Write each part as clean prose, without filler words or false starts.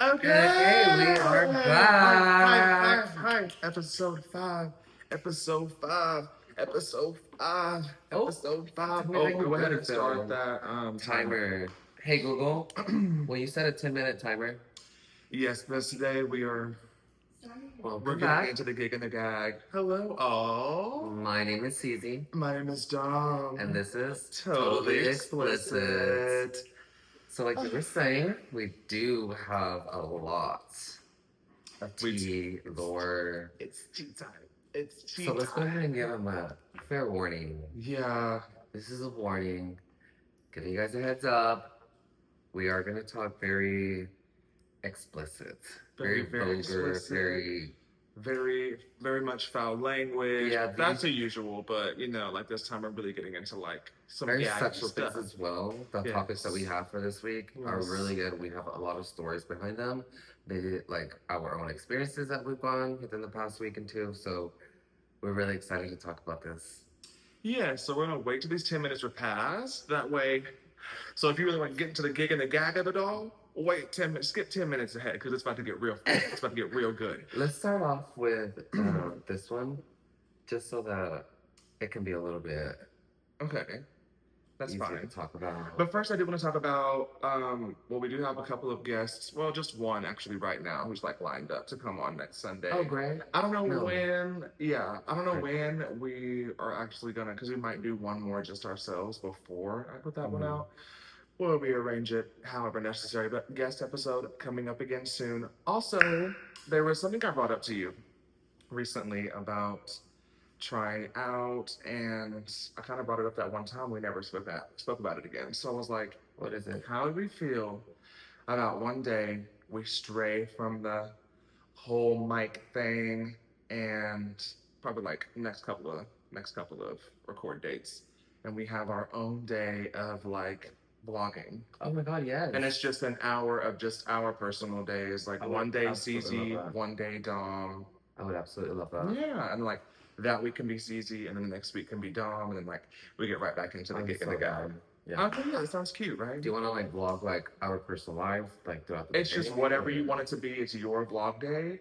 Okay, Okay, we are back. hi. Episode 5. Episode 5. Episode 5. Oh, Episode 5. tell me how Oh, you go ahead really and start feel. that timer. Timer. Hey Google, well you set a 10-minute timer. Yes, but today we're Welcome getting back. into the gig and the gag. Hello, all. My name is Cece, My name is Dom. and this is Totally explicit. So like we were saying, we do have a lot of We- tea, lore. It's tea time. It's tea So let's go time. ahead and give them a fair warning. Yeah. This is a warning. Giving you guys a heads up. We are going to talk very explicit, very vulgar, explicit. Very much foul language. Yeah, That's usual, but like this time we're really getting into like some very gaggy sexual stuff. things as well. The Yes. topics that we have for this week are Yes. really good. We have a lot of stories behind them. They like our own experiences that we've gone within the past week and two. So we're really excited to talk about this. Yeah, so we're gonna wait till these 10 minutes are passed. That way, so if you really want to get into the gig and the gag of it all, wait 10 minutes, skip 10 minutes ahead because it's about to get real. It's about to get real good. Let's start off with this one, just so that it can be a little bit Okay, that's easier fine. to talk about. But first, I do want to talk about. Well, we do have a couple of guests. Well, just one actually right now who's like lined up to come on next Sunday. Oh, great. I don't know No. when. Yeah, I don't know Right. when we are actually gonna, because we might do one more just ourselves before I put that one out. We'll rearrange it however necessary. But guest episode coming up again soon. Also, there was something I brought up to you recently about trying out, and I kind of brought it up that one time. We never spoke about it again. So I was like, What is it? how do we feel about one day we stray from the whole mic thing, and probably like next couple of record dates, and we have our own day of like vlogging, Oh my God, yes. and it's just an hour of just our personal days, like I would one day absolutely love CZ, that. one day Dom. I would absolutely love that. Yeah, and like that week can be CZ, and then the next week can be Dom, and then like we get right back into the I'm gig and so the gag. down. Yeah. Okay, yeah, that sounds cute, right? Do you want to like vlog like our personal lives like throughout the It's just day? whatever you want it to be. It's your vlog day,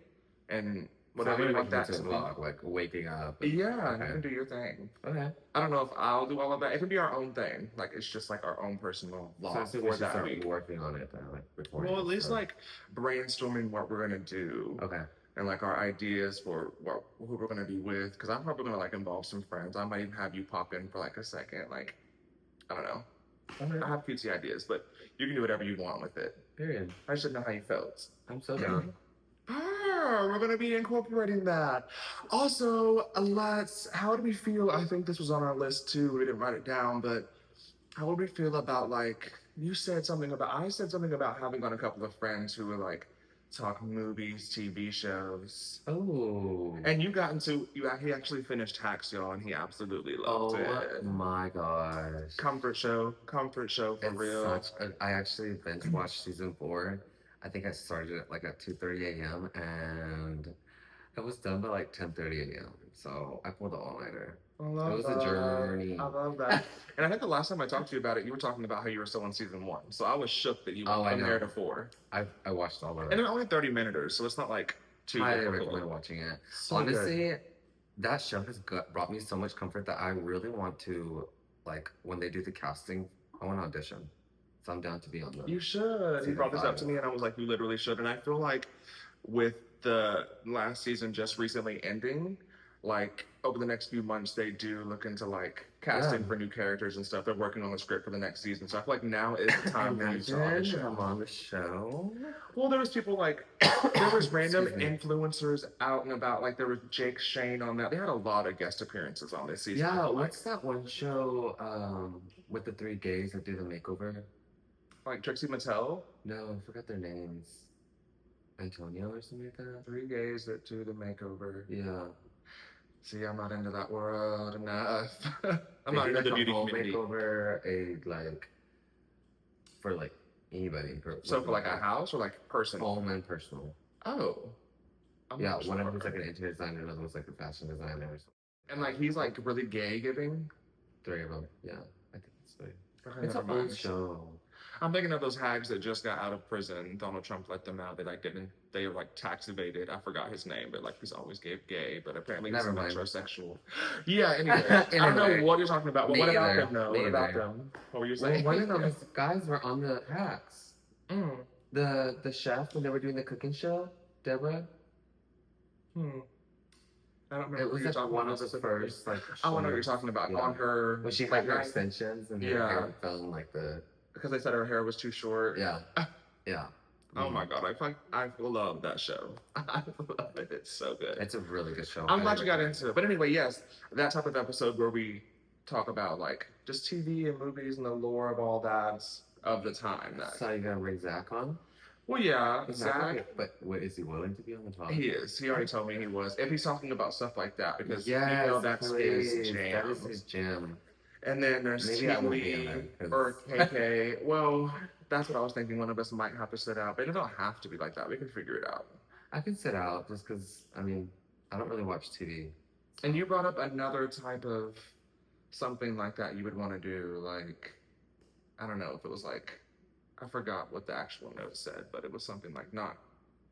and So whatever I'm you gonna want make that it to into be. a vlog, like waking up. and- Yeah, Okay. you can do your thing. Okay. I don't know if I'll do all of that. It can be our own thing. Like it's just like our own personal So I vlog think we for should that start week. working on it then, like recording. Well, at least stuff. like brainstorming what we're gonna do, Okay. and like our ideas for who we're gonna be with. Because I'm probably gonna like involve some friends. I might even have you pop in for like a second. Like I don't know. I have cutesy ideas, but you can do whatever you want with it. Period. I should know how you felt. I'm so down. We're gonna be incorporating that. Also, how do we feel? I think this was on our list too. We didn't write it down, but how would we feel about like I said something about having on a couple of friends who were like talk movies, TV shows. Oh. And he actually finished Hacks, y'all, and he absolutely loved Oh it. my gosh. Comfort show for It's real. I actually binge watched season 4. I think I started it like at 2:30 a.m. and it was done by like 10:30 a.m. So I pulled the all-nighter. I love It was a that. journey. I love that. And I think the last time I talked to you about it, you were talking about how you were still in season 1. So I was shook that you Oh, went I from know. there to 4. I watched all of And it. they're only 30-minuters, so it's not like too Highly difficult. recommend watching it. So good. Honestly, that show has brought me so much comfort that I really want to, like, when they do the casting, I want to audition. So I'm down to be on them. You should. He Season brought this up 5. to me, and I was like, you literally should. And I feel like with the last season just recently ending, like over the next few months, they do look into like casting Yeah. for new characters and stuff. They're working on the script for the next season. So I feel like now is the time for you to Imagine audition. I'm on the show. Well, there was people like there was random Excuse me. influencers out and about. Like there was Jake Shane on that. They had a lot of guest appearances on this season. I Yeah, feel what's that one show with the 3 gays that do the makeover? like Trixie Mattel, No, I forgot their names. Antonio or something like that? 3 gays that do the makeover. Yeah. See, I'm not into that world enough. I'm They not do, into like, the a beauty home community. makeover, for like anybody. So for like a house or like personal? home and personal. Oh. I'm Yeah, not one of sure. them's like an interior designer, another one's like a fashion designer or something. And like he's like really gay giving. 3 of them. Yeah, I think it's 3. Okay, It's a never old mind. show. I'm thinking of those hags that just got out of prison. Donald Trump let them out. They like didn't. They like tax evaded. I forgot his name, but like he's always gay, but apparently he's a Never mind. metrosexual. Yeah. Anyway, I don't know what you're talking about. But Me what about either. them? though? Me What about either. them? What were you Well, saying? one of those guys were on the hacks. Mm. The chef when they were doing the cooking show, Deborah. Hmm. I don't remember. It was who you're like talking one about of the specifically. first like. I want to know what you're shows. talking about. Yeah. On her. When she like, had her extensions and her Yeah. hair fell in like the. Because they said her hair was too short. Yeah. Yeah. Oh my god, I love that show. I love it. It's so good. It's a really good show. I'm glad you got into it. But anyway, yes, that type of episode where we talk about like just TV and movies and the lore of all that of the time. That So you're gonna bring Zach on? well, yeah, Exactly. Zach. But what, is he willing to be on the podcast? He is. He already told me he was. If he's talking about stuff like that, because yes, you know that's please. his jam. That is his jam. And then there's Maybe I won't be in Lee there, 'cause- or KK. Well, that's what I was thinking. One of us might have to sit out, but it don't have to be like that. We can figure it out. I can sit out just because, I mean, I don't really watch TV. And you brought up another type of something like that you would want to do. Like, I don't know if it was like, I forgot what the actual note said, but it was something like not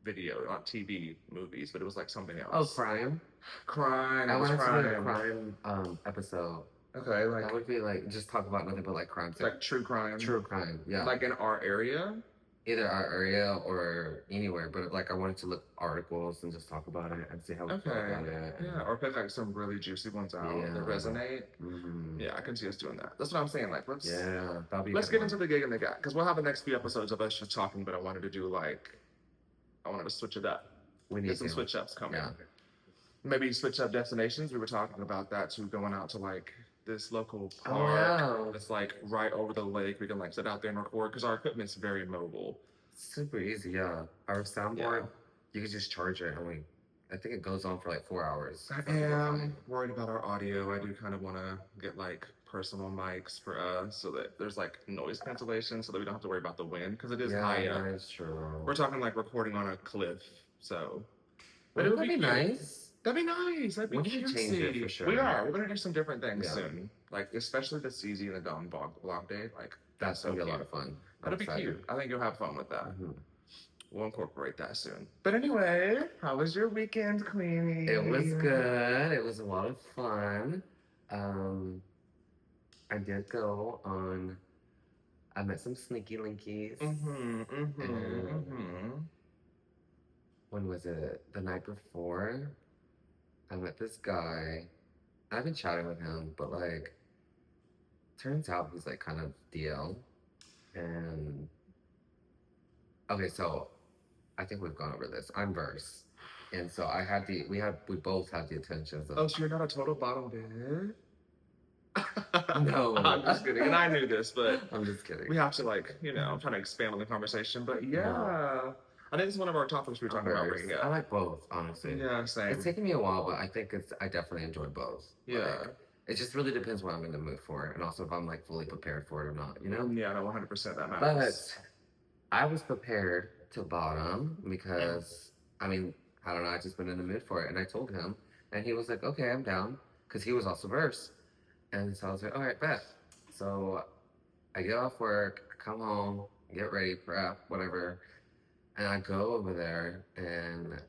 video, not TV movies, but it was like something Oh, else. crime? Crime. I It was wanted to do a crime. crime episode. Okay, That like would be like, just talk about nothing but like crime. true crime. True crime, yeah. Like in our area. Either our area or anywhere, but like I wanted to look articles and just talk about it and see how we feel Okay. about it. and- Yeah, or pick like some really juicy ones out Yeah. that resonate. Mhm. Yeah, I can see us doing that. That's what I'm saying. Like, let's Yeah, that'll be a let's good get one. into the gig and the guy, because we'll have the next few episodes of us just talking. But I wanted to do like, I wanted to switch it up. We need Get some to. switch ups coming. Yeah. Maybe switch up destinations. We were talking about that too, going out to like this local Oh, park yeah. that's like right over the lake. We can like sit out there and record because our equipment's very mobile. Super easy, yeah. Our soundboard, you can just charge it, and I think it goes on for like 4 hours. I am worried about our audio. I do kind of want to get like personal mics for us so that there's like noise cancellation so that we don't have to worry about the wind because it is high up. That is true. We're talking like recording on a cliff, so. But it would be cute. nice. That'd be nice. That'd be We need to change it cutesy. for sure. We are. We're gonna do some different things Yeah. soon. Like especially the CZ and the Dawn Blog Day. Like That's gonna be a cute. lot of fun. That'll be excited. cute. I think you'll have fun with that. Mhm. We'll incorporate that soon. But anyway, how was your weekend, Queenie? It was good. It was a lot of fun. I did go on. I met some sneaky linkies. When was it? The night before. I met this guy. I've been chatting with him, but like, turns out he's like kind of DL. And okay, so I think we've gone over this. I'm verse, and so we both had the attentions of. Oh, so you're not a total bottom bitch? No. I'm just kidding. And I knew this, but I'm just kidding. we have to like, I'm trying to expand on the conversation. But yeah, I think it's one of our topics we were talking about Verse. bringing I up. like both, honestly. Yeah, same. It's taken me a while, but I think I definitely enjoy both. Yeah. Like, it just really depends what I'm in the mood for, and also if I'm like fully prepared for it or not, you know? Yeah, no, 100% that But matters. I was prepared to bottom because, I mean, I don't know, I just been in the mood for it. And I told him, and he was like, okay, I'm down, because he was also verse. And so I was like, all right, bet. So I get off work, come home, get ready, prep, whatever. And I go over there, and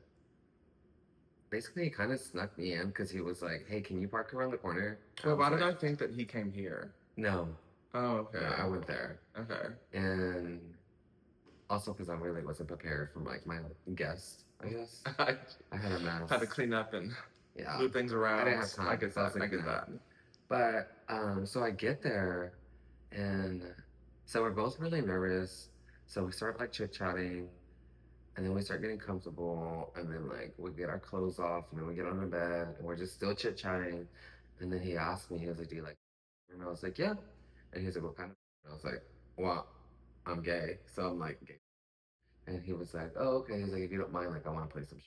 basically he kind of snuck me in because he was like, hey, can you park around the corner? Well, why was did I like, think that he came here? No. Oh, okay. Yeah, I went there. Okay. And also because I really wasn't prepared for like my guest, I guess. I I had a mess. had to clean up and Yeah. move things around. I didn't have time. I get So I was that. I like, get no. that. But so I get there, and so we're both really nervous. So we start like chit chatting, and then we start getting comfortable, and then like we get our clothes off, and then we get on the bed, and we're just still chit chatting. And then he asked me, he was like, "Do you like?" And I was like, "Yeah." And he was like, "What kind of?" And I was like, "Well, I'm gay, so I'm like gay." And he was like, "Oh, okay." He's like, "If you don't mind, like I want to play some."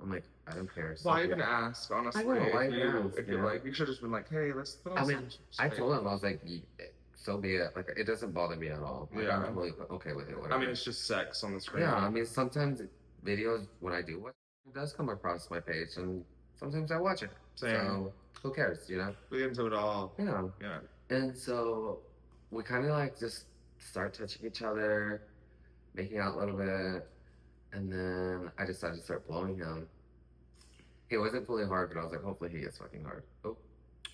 I'm like, "I don't care." So Why even ask? Honestly, I know, why if even you, ask, if you're you know? like, you should have just been like, hey, let's put on I some. mean, I told him, I was like, so be it. Like, it doesn't bother me at all. Like, Yeah. I'm totally okay with it. Whatever. I mean, it's just sex on the screen. yeah, I mean, sometimes videos, when I do watch it does come across my page, and sometimes I watch it. Same. So, who cares, you know? We get into it all. Yeah. Yeah. And so, we kind of like just start touching each other, making out a little bit, and then I decided to start blowing him. It wasn't fully hard, but I was like, hopefully he gets fucking hard. Oh,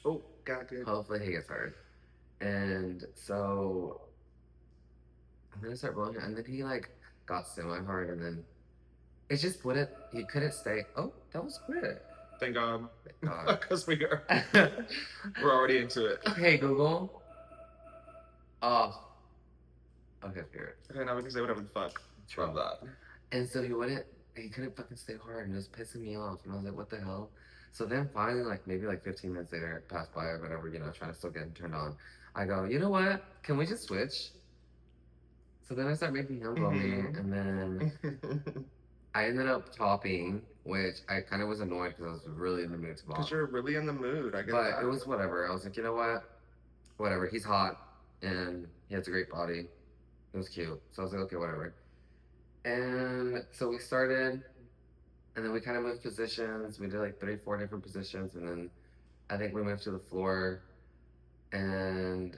Oh, got good. hopefully he gets hard. And so I'm gonna start blowing him, and then he like got semi hard, and then it just wouldn't. He couldn't stay. Oh, that was quick. Thank God. Thank God. Because we're already into it. Hey Google. Oh. Okay, period. Okay, now we can say whatever the fuck. Love that. And so he couldn't fucking stay hard, and it was pissing me off. And I was like, what the hell? So then finally, like maybe like 15 minutes later, it passed by or whatever, trying to still get him turned on. I go, you know what? Can we just switch? So then I start making him blow me, and then I ended up topping, which I kind of was annoyed because I was really in the mood to bop. Because you're really in the mood, I get But that. it was whatever. I was like, you know what? Whatever. He's hot, and he has a great body. It was cute. So I was like, okay, whatever. And so we started, and then we kind of moved positions. We did like 3, 4 different positions, and then I think we moved to the floor. And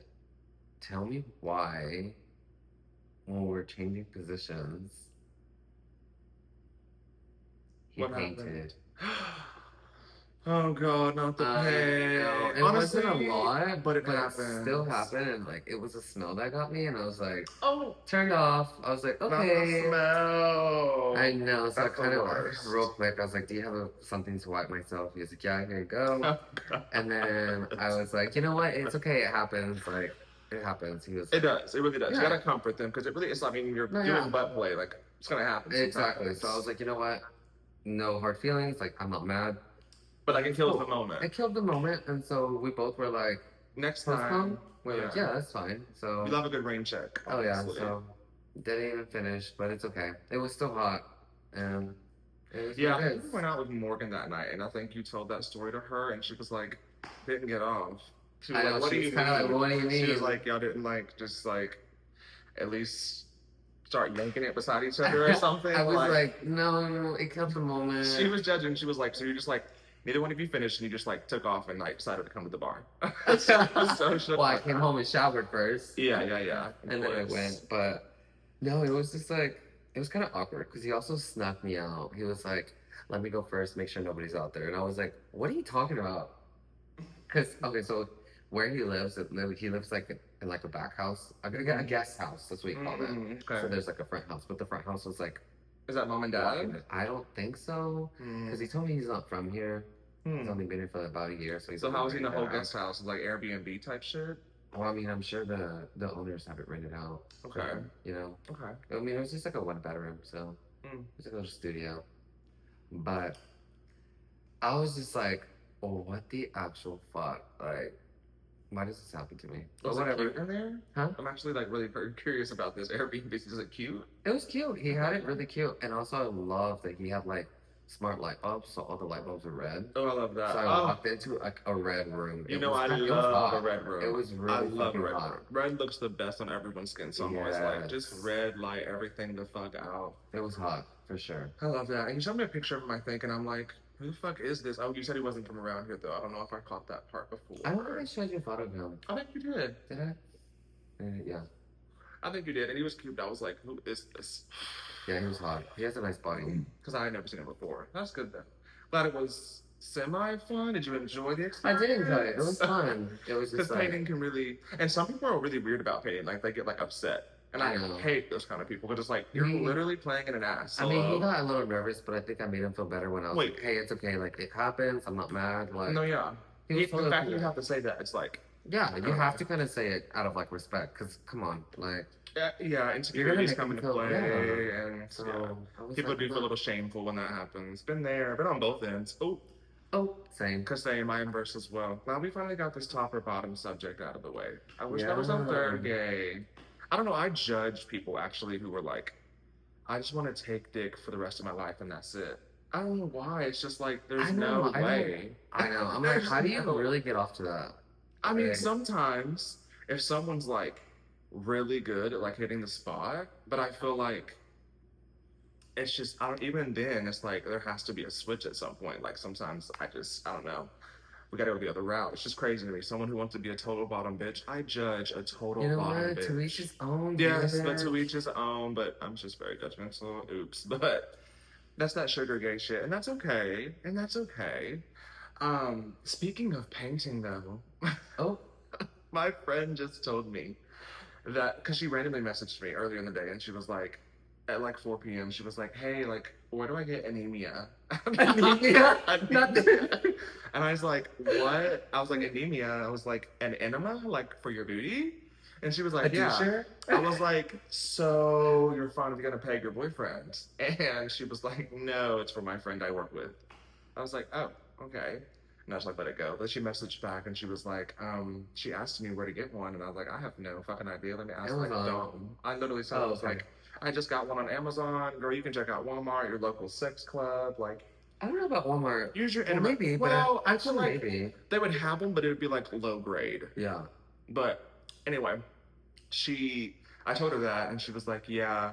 tell me why, when we were changing positions, he What painted. Oh God, not the pain. No, it Honestly, wasn't a lot, but it still happened. happened, and like it was a smell that got me, and I was like, Oh, turned off. I was like, not the okay. smell. I know, so That's I kind the of worst. real quick. I was like, "Do you have something to wipe myself?" He was like, "Yeah, here you go." Oh, God. And then I was like, "You know what? It's okay. It happens. Like, it happens." He was It like, does. It really does. You Yeah. gotta comfort them because it really is. I mean, you're No, doing yeah. butt play. Like it's gonna happen. exactly. sometimes. So I was like, "You know what? No hard feelings. Like, I'm not mad." But like it kills Cool. the moment. It killed the moment, and so we both were like, Next "Postpone." time, We're like, "Yeah, that's fine." So we love a good rain check. oh yeah, Honestly. so didn't even finish, but it's okay. It was still hot, and it was Yeah, what I it think we is. went out with Morgan that night, and I think you told that story to her, and she was like, didn't get off. She was I like, know, what she do was you kinda mean? like, "What do you She was mean?" like, y'all didn't like just like at least start yanking it beside each other or something. I was like, no, it killed the moment. She was judging. She was like, so you're just like, neither one of you finished, and you just like took off and like decided to come to the bar. She was so shook Well, I by came that. home and showered first. Yeah. And then I went. But no, it was just like, it was kind of awkward because he also snuck me out. He was like, let me go first, make sure nobody's out there. And I was like, what are you talking about? Because, okay, so where he lives, he lives like in like a back house, a guest house. That's what you call it. Okay. So there's like a front house, but the front house was like, Is that mom and dad? I don't think so. Because he told me he's not from here. He's only been here for about a year, so he's. So how is he in a whole rented it out. guest house? Like Airbnb type shit? Well, I mean, I'm sure the owners have it rented out. Okay. So, you know. Okay. I mean, it was just like a 1 bedroom, so it's like a little studio. But I was just like, oh, what the actual fuck? Like, why does this happen to me? But Was it cute in there? Huh? I'm actually like really very curious about this Airbnb. Is it cute? It was cute. He had it really cute, and also I love that he had like smart light bulbs, so all the light bulbs are red. Oh, I love that. So I walked into like a red room. You know, I love a red room. It was really I love a fucking red hot. room. Red looks the best on everyone's skin, so I'm always like, just Yes. red light everything the fuck out. It was hot for sure. I love that. And you showed me a picture of him, I think, and I'm like, who the fuck is this? Oh, you said he wasn't from around here though. I don't know if I caught that part before. I don't think I showed you a photo of him. I think you did. Did I? Yeah. I think you did, and he was cute. I was like, who is this? Yeah, he was hot. He has a nice body. Because I had never seen him before. That's good then. Glad it was semi-fun. Did you enjoy the I experience? did enjoy it. It was fun. It was Because just like, painting can really, and some people are really weird about painting. Like they get like upset, and I I know. hate those kind of people. Because it's like you're literally playing in an ass. I mean, he got a little nervous, but I think I made him feel better when I was Wait. like, hey, it's okay. Like, it happens. I'm not mad. Like, No, yeah. he was The totally fact cool. that you have to say that, it's like, Yeah, you have to kind of say it out of like respect, because come on, like, yeah, insecurities make come them into feel- play, yeah. and so yeah. I was People like, do feel a little shameful when that happens. Been there, been on both ends. oh, same. Because same, I am verse as well. Now we finally got this top or bottom subject out of the way. I wish there was a third gay. I don't know, I judge people actually who were like, I just want to take dick for the rest of my life and that's it. I don't know why. It's just like there's I know, no way. I know. I'm like, There's how do you no- really get off to that? I mean, Like- sometimes if someone's like really good at like hitting the spot, but I feel like it's just I don't even then it's like there has to be a switch at some point. Like sometimes I don't know. we gotta go the other route. It's just crazy to me. Someone who wants to be a total bottom bitch, I judge a total You know bottom what? To each bitch. his own, Yes, but to bitch. each his own. But I'm just very judgmental. Oops. But that's that sugar gay shit, and that's okay. And that's okay. Speaking of painting, though, Oh, my friend just told me that because she randomly messaged me earlier in the day, and she was like, at like 4 p.m., she was like, "Hey, like, where do I get anemia?" anemia? Nothing. Anemia. And I was like, "What?" I was like, "Anemia." I was like, "An enema, like for your booty?" And she was A like, "Yeah." doucher? I was like, "So you're finally gonna peg your boyfriend?" And she was like, "No, it's for my friend I work with." I was like, "Oh, okay." And I just like let it go. But she messaged back and she was like, she asked me where to get one, and I was like, I have no fucking idea. Let me ask like Amazon. Dom. I literally said, I Oh, was okay. like, I just got one on Amazon. Girl, you can check out Walmart, your local sex club. Like, I don't know about Walmart. use your Well, enema. maybe, but Well, I feel actually, like maybe. they would have them, but it would be like low grade. Yeah. But anyway, I told her that, and she was like, yeah,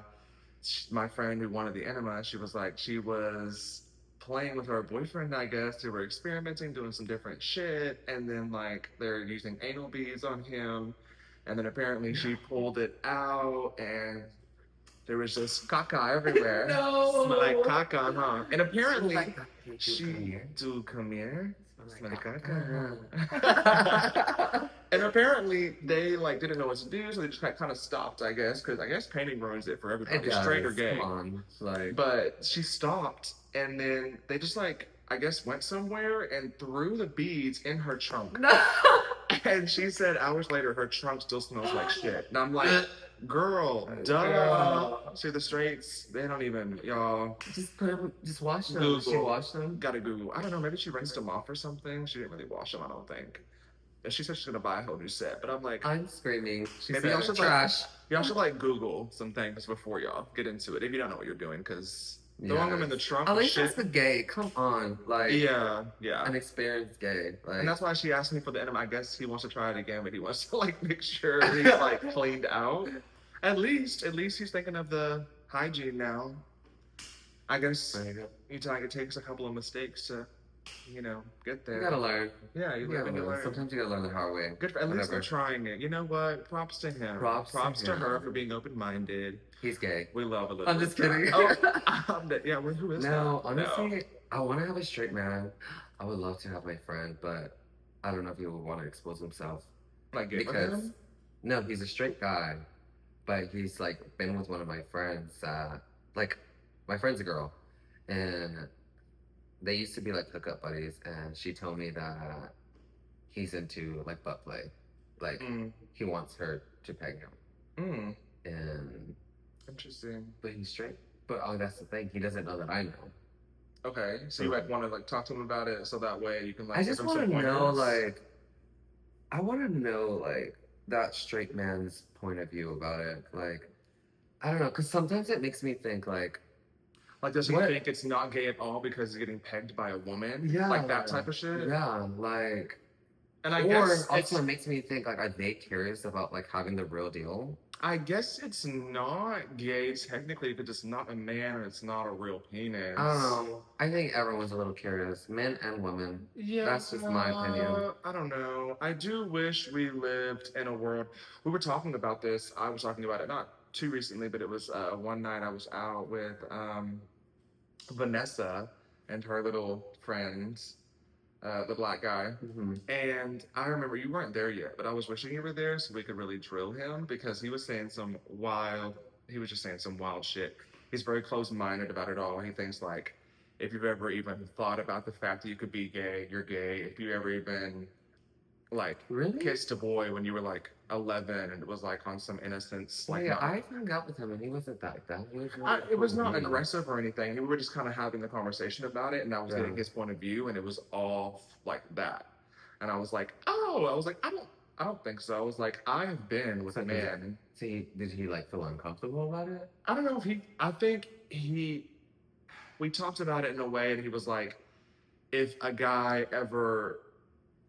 my friend who wanted the enema, she was like, she was playing with her boyfriend, I guess. They were experimenting, doing some different shit, and then like they're using anal beads on him, and then apparently she pulled it out, and there was just caca everywhere. No. Smell like caca, huh? And Smell apparently like hey, dude, come she here. do come here. Smell Smell like like caca, huh? caca. And apparently they like didn't know what to do, so they just kind of stopped, I guess, because I guess painting ruins it for It everybody, straight or does. Come gay. on. Like, But she stopped, and then they just like I guess went somewhere and threw the beads in her trunk. no. And she said hours later her trunk still smells like shit. And I'm like, girl, duh. Girl. See the straights, they don't even y'all. Just put them, just wash them. Google. Did she wash them? Gotta Google. I don't know. Maybe she rinsed them off or something. She didn't really wash them. I don't think. And she said she's gonna buy a whole new set. But I'm like, I'm screaming. She maybe said, y'all should trash. y'all should like Google some things before y'all get into it if you don't know what you're doing, because throwing them in the trunk. At of least shit. that's the gay. Come on, like Yeah. an experienced gay. Like, And that's why she asked me for the enema. I guess he wants to try it again, but he wants to like make sure he's like cleaned out. At least he's thinking of the hygiene now. I guess it takes a couple of mistakes to, get there. you gotta learn. Yeah, you live and you learn. Sometimes you gotta learn the hard way. Good for, at least they're trying it. You know what? Props to him. Props to to her him. for being open-minded. He's gay. We love a little. I'm just kidding. Oh, yeah. Who is that? No, honestly, I want to have a straight man. I would love to have my friend, but I don't know if he would want to expose himself. Like gay with Because him? no, he's a straight guy, but he's like been with one of my friends. Like my friend's a girl, and they used to be like hookup buddies. And she told me that he's into like butt play, like he wants her to peg him. Mm. And Interesting. but he's straight. But that's the thing. He doesn't know that I know. Okay, so you like want to like talk to him about it, so that way you can like. I just want to know, like, I want to know like that straight man's point of view about it. Like, I don't know, because sometimes it makes me think like, does he think it's not gay at all because he's getting pegged by a woman? Yeah, like that type of shit. Yeah, like, and I or guess also it makes me think like, are they curious about like having the real deal? I guess it's not gay technically because it's not a man and it's not a real penis. I don't know. I think everyone's a little curious, men and women. Yeah, that's just my opinion. I don't know. I do wish we lived in a world. We were talking about this. I was talking about it not too recently, but it was one night I was out with Vanessa and her little friends. The black guy. And I remember you weren't there yet, but I was wishing you were there so we could really drill him because he was saying some wild shit. He's very closed-minded about it all. He thinks like, if you've ever even thought about the fact that you could be gay, you're gay. If you ever even like kissed a boy when you were like 11 and it was like on some innocence. Like, yeah, I hung out with him and he wasn't that. He was really it was not aggressive or anything. We were just kind of having the conversation about it, and I was getting his point of view, and it was all like that. And I was like, I don't think so. I was like, I have been with a man. See, did he like feel uncomfortable about it? I don't know if I think we talked about it in a way, and he was like, if a guy ever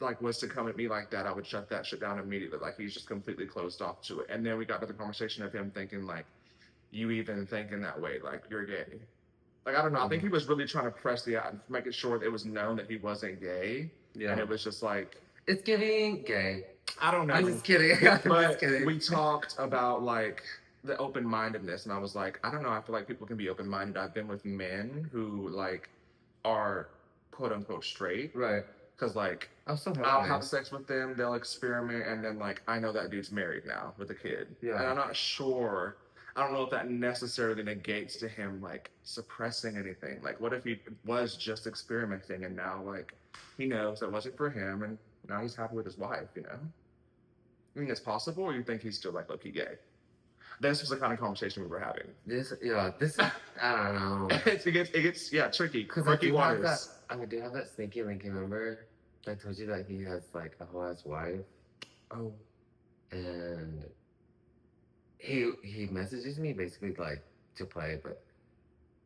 like was to come at me like that, I would shut that shit down immediately. Like he's just completely closed off to it. And then we got to the conversation of him thinking like, you even thinking that way, like you're gay. Like I don't know. I think he was really trying to press making sure it was known that he wasn't gay. And Yeah. it was just like, It's giving gay. I don't I'm know. just kidding. I'm just But kidding. we talked about like the open mindedness, and I was like, I don't know. I feel like people can be open minded. I've been with men who like are quote unquote straight, Right. because like Oh, so have I'll I. have sex with them, they'll experiment, and then like I know that dude's married now with a kid, and Yeah. I'm not sure. I don't know if that necessarily negates to him like suppressing anything. Like, what if he was just experimenting, and now like he knows that wasn't for him, and now he's happy with his wife, you know? You think it's possible, or you think he's still like low-key gay? This was the kind of conversation we were having. This is, I don't know. It gets yeah, tricky, Because murky waters. I do have that sneaky link. Remember, I told you that he has like a whole ass wife, Oh, and he messages me basically like to play, but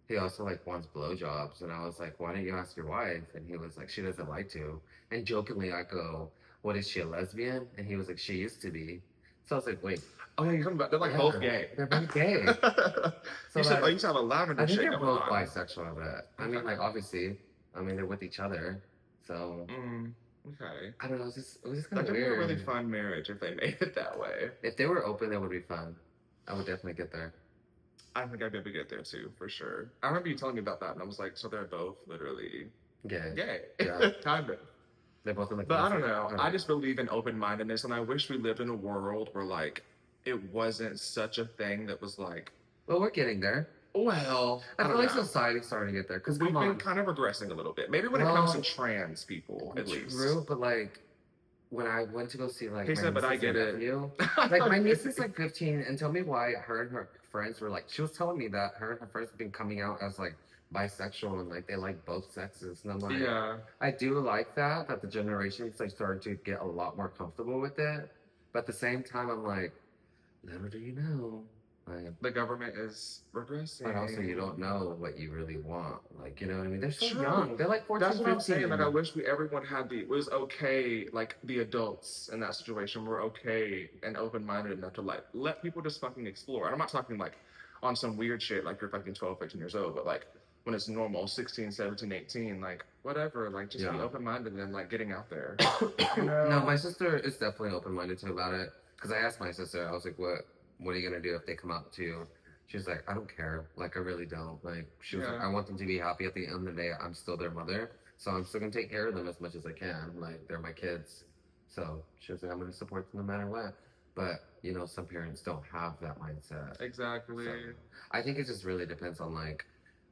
he also like wants blowjobs, and I was like, why don't you ask your wife? And he was like, she doesn't like to. And jokingly, I go, what is she, a lesbian? And he was like, she used to be. So I was like, wait, oh yeah, you're talking about they're like yeah, both gay. they're both gay. So You said, oh, like, you sound a lavender I think shade they're going both on. bisexual. But I mean, like obviously, I mean they're with each other. So Okay. I don't know. It was just kind That of could be a weird. really fun marriage if they made it that way. If they were open, that would be fun. I would definitely get there. I think I'd be able to get there too, for sure. I remember you telling me about that, and I was like, so they're both literally Gay. gay. Yeah. Kind of. They're both in the. But I don't know. I just believe in open mindedness, and I wish we lived in a world where like it wasn't such a thing that was like, Well, we're getting there. well, I I feel don't like know. society's starting to get there because We've come been on, kind of regressing a little bit. Maybe when it comes to Well, trans people, at least. true, but like when I went to go see like He my said, but I nieces and get it. nephew, like my niece is like 15, and tell me why her and her friends were like, she was telling me that her and her friends have been coming out as like bisexual and like they like both sexes, and I'm like, Yeah. I do like that the generations like starting to get a lot more comfortable with it, but at the same time, I'm like, little do you know. Like, The government is regressing. but also, you don't know what you really want. Like, you know what I mean? They're so True. young. They're like 14, That's what I'm saying. 15. Like, I wish everyone had it was okay. Like the adults in that situation were okay and open minded enough to like let people just fucking explore. And I'm not talking like on some weird shit like you're fucking 12, 13 years old, but like when it's normal, 16, 17, 18, like whatever, like just be Yeah. open minded and like getting out there. No, my sister is definitely open minded too about it. Because I asked my sister, I was like, what are you going to do if they come out to you? She's like, I don't care. Like, I really don't. Like, she was like, Yeah. I want them to be happy at the end of the day. I'm still their mother. So I'm still going to take care of them as much as I can. Like, they're my kids. So she was like, I'm going to support them no matter what. But, you know, some parents don't have that mindset. Exactly. So I think it just really depends on, like,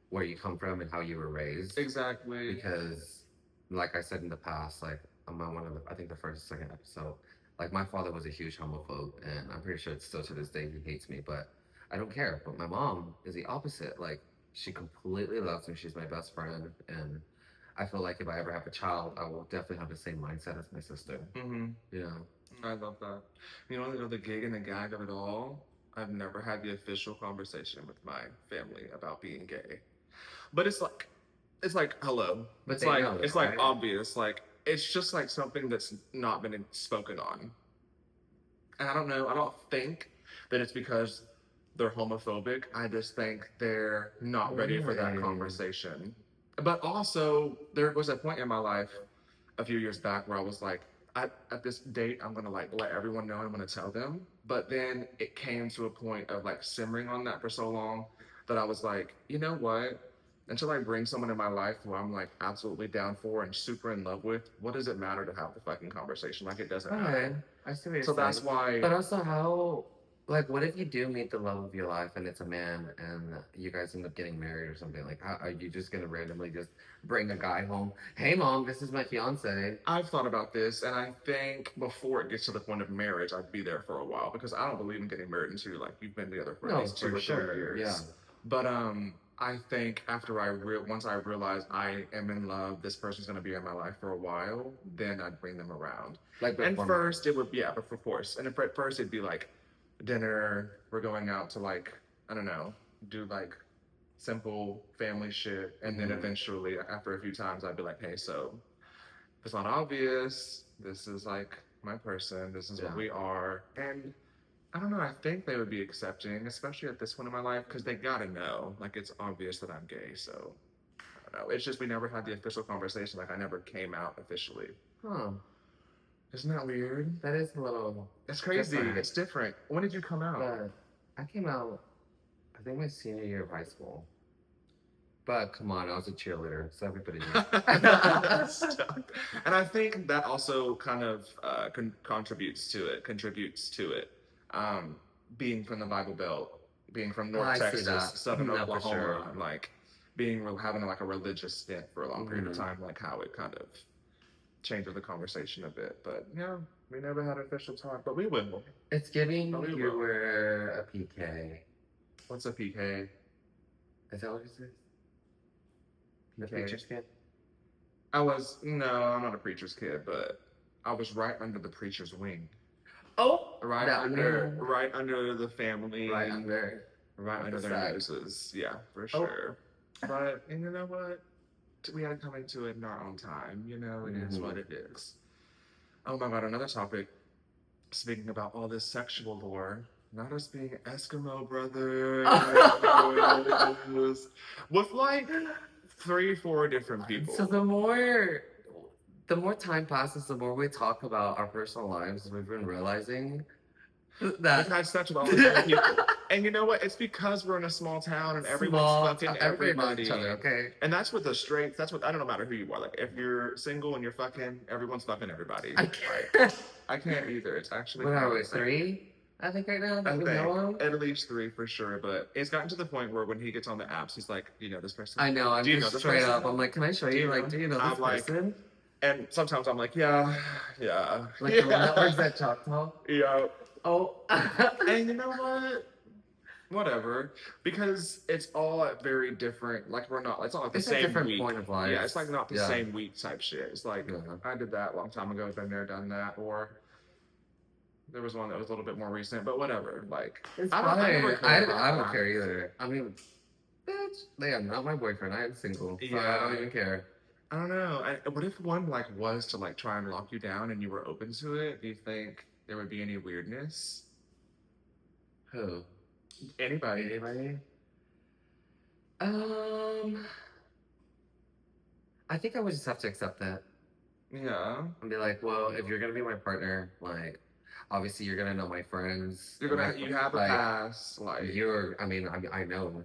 where you come from and how you were raised. Exactly. Because, like I said in the past, like, I'm on one of the, I think the first, second episode, like, my father was a huge homophobe. And I'm pretty sure it's still to this day he hates me. But I don't care. But my mom is the opposite. Like, she completely loves me. She's my best friend. And I feel like if I ever have a child, I will definitely have the same mindset as my sister. You know? I love that. You know the gig and the gag of it all? I've never had the official conversation with my family about being gay. But it's like hello. But It's they like know that, it's like right? obvious. Like it's just like something that's not been spoken on. And I don't know, I don't think that it's because they're homophobic. I just think they're not ready for that Really? conversation. But also, there was a point in my life a few years back where I was like, at this date, I'm gonna like let everyone know, I'm gonna tell them. But then it came to a point of like simmering on that for so long that I was like, you know what? Until I bring someone in my life who I'm like absolutely down for and super in love with, what does it matter to have the fucking conversation? Like it doesn't Okay. matter. I see what you're So saying. that's why But also, how, like, what if you do meet the love of your life and it's a man and you guys end up getting married or something? Like, how are you just gonna randomly just bring a guy home? Hey, mom, this is my fiance. I've thought about this, and I think before it gets to the point of marriage, I'd be there for a while because I don't believe in getting married until like you've been together for at No, least for 2 or 3 sure. years. Yeah. But I think after once I realize I am in love, this person's gonna be in my life for a while, then I'd bring them around. Like And before. first it would yeah, but of course. And at first it'd be like dinner, we're going out to like, I don't know, do like simple family shit. And then Mhm. eventually after a few times I'd be like, hey, so if it's not obvious, this is like my person, this is what Yeah. we are. And I don't know, I think they would be accepting, especially at this point in my life, because they gotta know. Like it's obvious that I'm gay, so I no. It's just we never had the official conversation. Like I never came out officially. Huh. Isn't that weird? That is a little. It's crazy. Different. It's different. When did you come out? But I came out, I think my senior year of high school. But come on, I was a cheerleader, so everybody knew. Stop. And I think that also kind of contributes to it. Being from the Bible Belt, being from North I see Texas, that. Southern No, for Oklahoma, sure. like having like a religious stint for a long period of time, like how it kind of changes the conversation a bit. But yeah, we never had official talk, but we will. It's giving But we you will. were a PK. What's a PK? Is that what it is? The PK. preacher's kid? No, I'm not a preacher's kid, but I was right under the preacher's wing. Oh! Right under the family. Right under their side. noses. Yeah, for sure. But and you know what? We had to come into it in our own time. You know, it is what it is. Oh my god, another topic. Speaking about all this sexual lore, not us being Eskimo brothers with like 3-4 different people. So the more time passes, the more we talk about our personal lives, we've been realizing that We've had sex with all these different people. And you know what? It's because we're in a small town and everyone's fucking everybody. Each other, okay? And that's what I don't know matter who you are. Like if you're single and you're fucking, everyone's fucking everybody. I can't either. It's actually what are we, 3? I think right now that we know of? At least 3 for sure. But it's gotten to the point where when he gets on the apps, he's like, "Do you know this person?" I know. I'm Do you just know this straight person? up. I'm like, can I show you? Like, do you know this person? And sometimes I'm like, yeah. Like the one that works at Choctaw? Yeah. Oh. And you know what? Whatever. Because it's all at very different, like it's not like the It's same a different week. point of life. Yeah, it's like not the same week type shit. It's like, I did that a long time ago, been there, done that, or there was one that was a little bit more recent, but whatever. Like, It's I don't care either. I mean, bitch, they are not my boyfriend. I am single. So I don't even care. I don't know. What if one like was to like try and lock you down and you were open to it? Do you think there would be any weirdness? Who? Anybody? I think I would just have to accept that. Yeah. And be like, well, if you're gonna be my partner, like, obviously you're gonna know my friends. You have a past, like I know.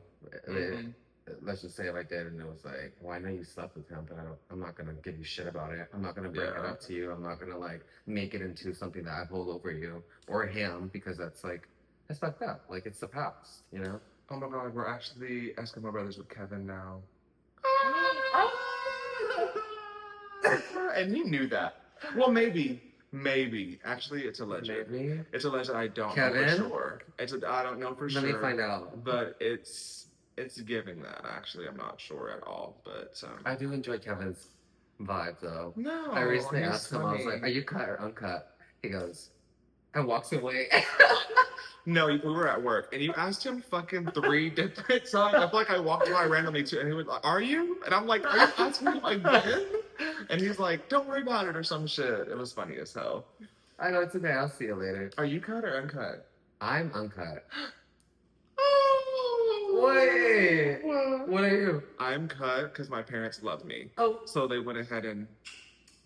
Let's just say if I did and it was like, well, I know you slept with him, but I'm not gonna give you shit about it. I'm not gonna bring it up to you. I'm not gonna like make it into something that I hold over you or him because that's fucked up. Like it's the past, you know? Oh my god, we're actually Eskimo brothers with Kevin now. And he knew that. Well, maybe. Actually, it's alleged. Maybe. It's alleged. I don't Kevin? know for sure. I don't know for sure. Let me find out. But it's giving that. Actually, I'm not sure at all. But I do enjoy Kevin's vibe though. No. I recently asked him. I was like, "Are you cut or uncut?" He goes, and walks away. No, we were at work, and you asked him fucking 3 different times. I feel like I walked by randomly too, and he was like, "Are you?" And I'm like, "Are you asking me again?" And he's like, "Don't worry about it," or some shit. It was funny as hell. I know, it's okay. I'll see you later. Are you cut or uncut? I'm uncut. Oh, wait. What are you? I'm cut because my parents love me. Oh. So they went ahead and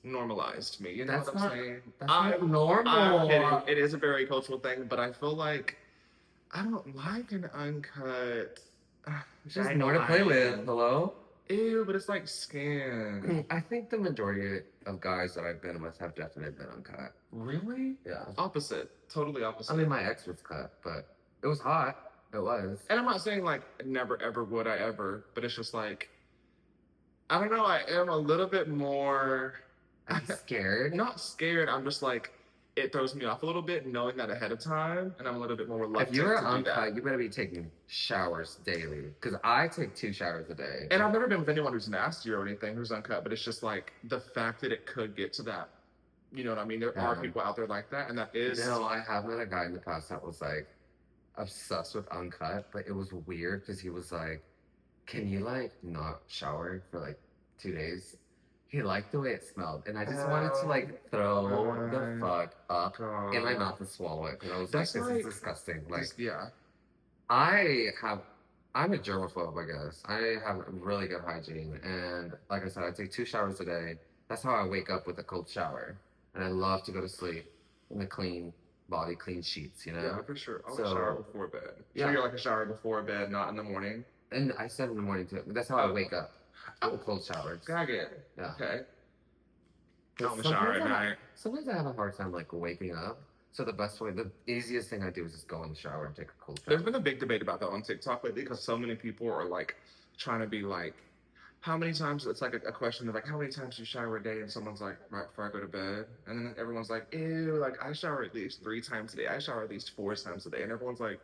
normalized me. You know what I'm saying? That's not normal. I'm kidding. It is a very cultural thing, but I feel like I don't like an uncut. Just more to play with. Hello? Ew, but it's like skin. I think the majority of guys that I've been with have definitely been uncut. Really? Yeah. Opposite. Totally opposite. I mean, my ex was cut, but it was hot. It was. And I'm not saying like never ever would I ever, but it's just like I don't know. I am a little bit more. I'm scared. Not scared. I'm just like it throws me off a little bit knowing that ahead of time, and I'm a little bit more reluctant. If you're to do uncut, that. you better be taking showers daily. Because I take 2 showers a day. And I've never been with anyone who's nasty or anything who's uncut, but it's just like the fact that it could get to that. You know what I mean? There are people out there like that, and that is. No, I have met a guy in the past that was like obsessed with uncut, but it was weird because he was like, "Can you like not shower for like 2 days?" He liked the way it smelled, and I just wanted to like throw the fuck up in my mouth and swallow it because I was like, "This is disgusting." Like, yeah, I have I'm a germaphobe, I guess. I have really good hygiene, and like I said, I take 2 showers a day. That's how I wake up with a cold shower, and I love to go to sleep in a clean body, clean sheets, you Yeah, know. for sure. I would shower So before bed. So yeah, you're like a shower before bed, not in the morning. and I said in the morning too. That's how I Oh, wake up with oh, the cold showers. got it. Yeah, Okay. I'm because a shower at night. sometimes I have a hard time like waking up. So the best way, the easiest thing I do is just go in the shower and take a cold There's shower. been a big debate about that on TikTok lately because so many people are like trying to be like, how many times? It's like a question of like, how many times do you shower a day? And someone's like, right before I go to bed. And then everyone's like, ew, like I shower at least 3 times a day. I shower at least 4 times a day. And everyone's like,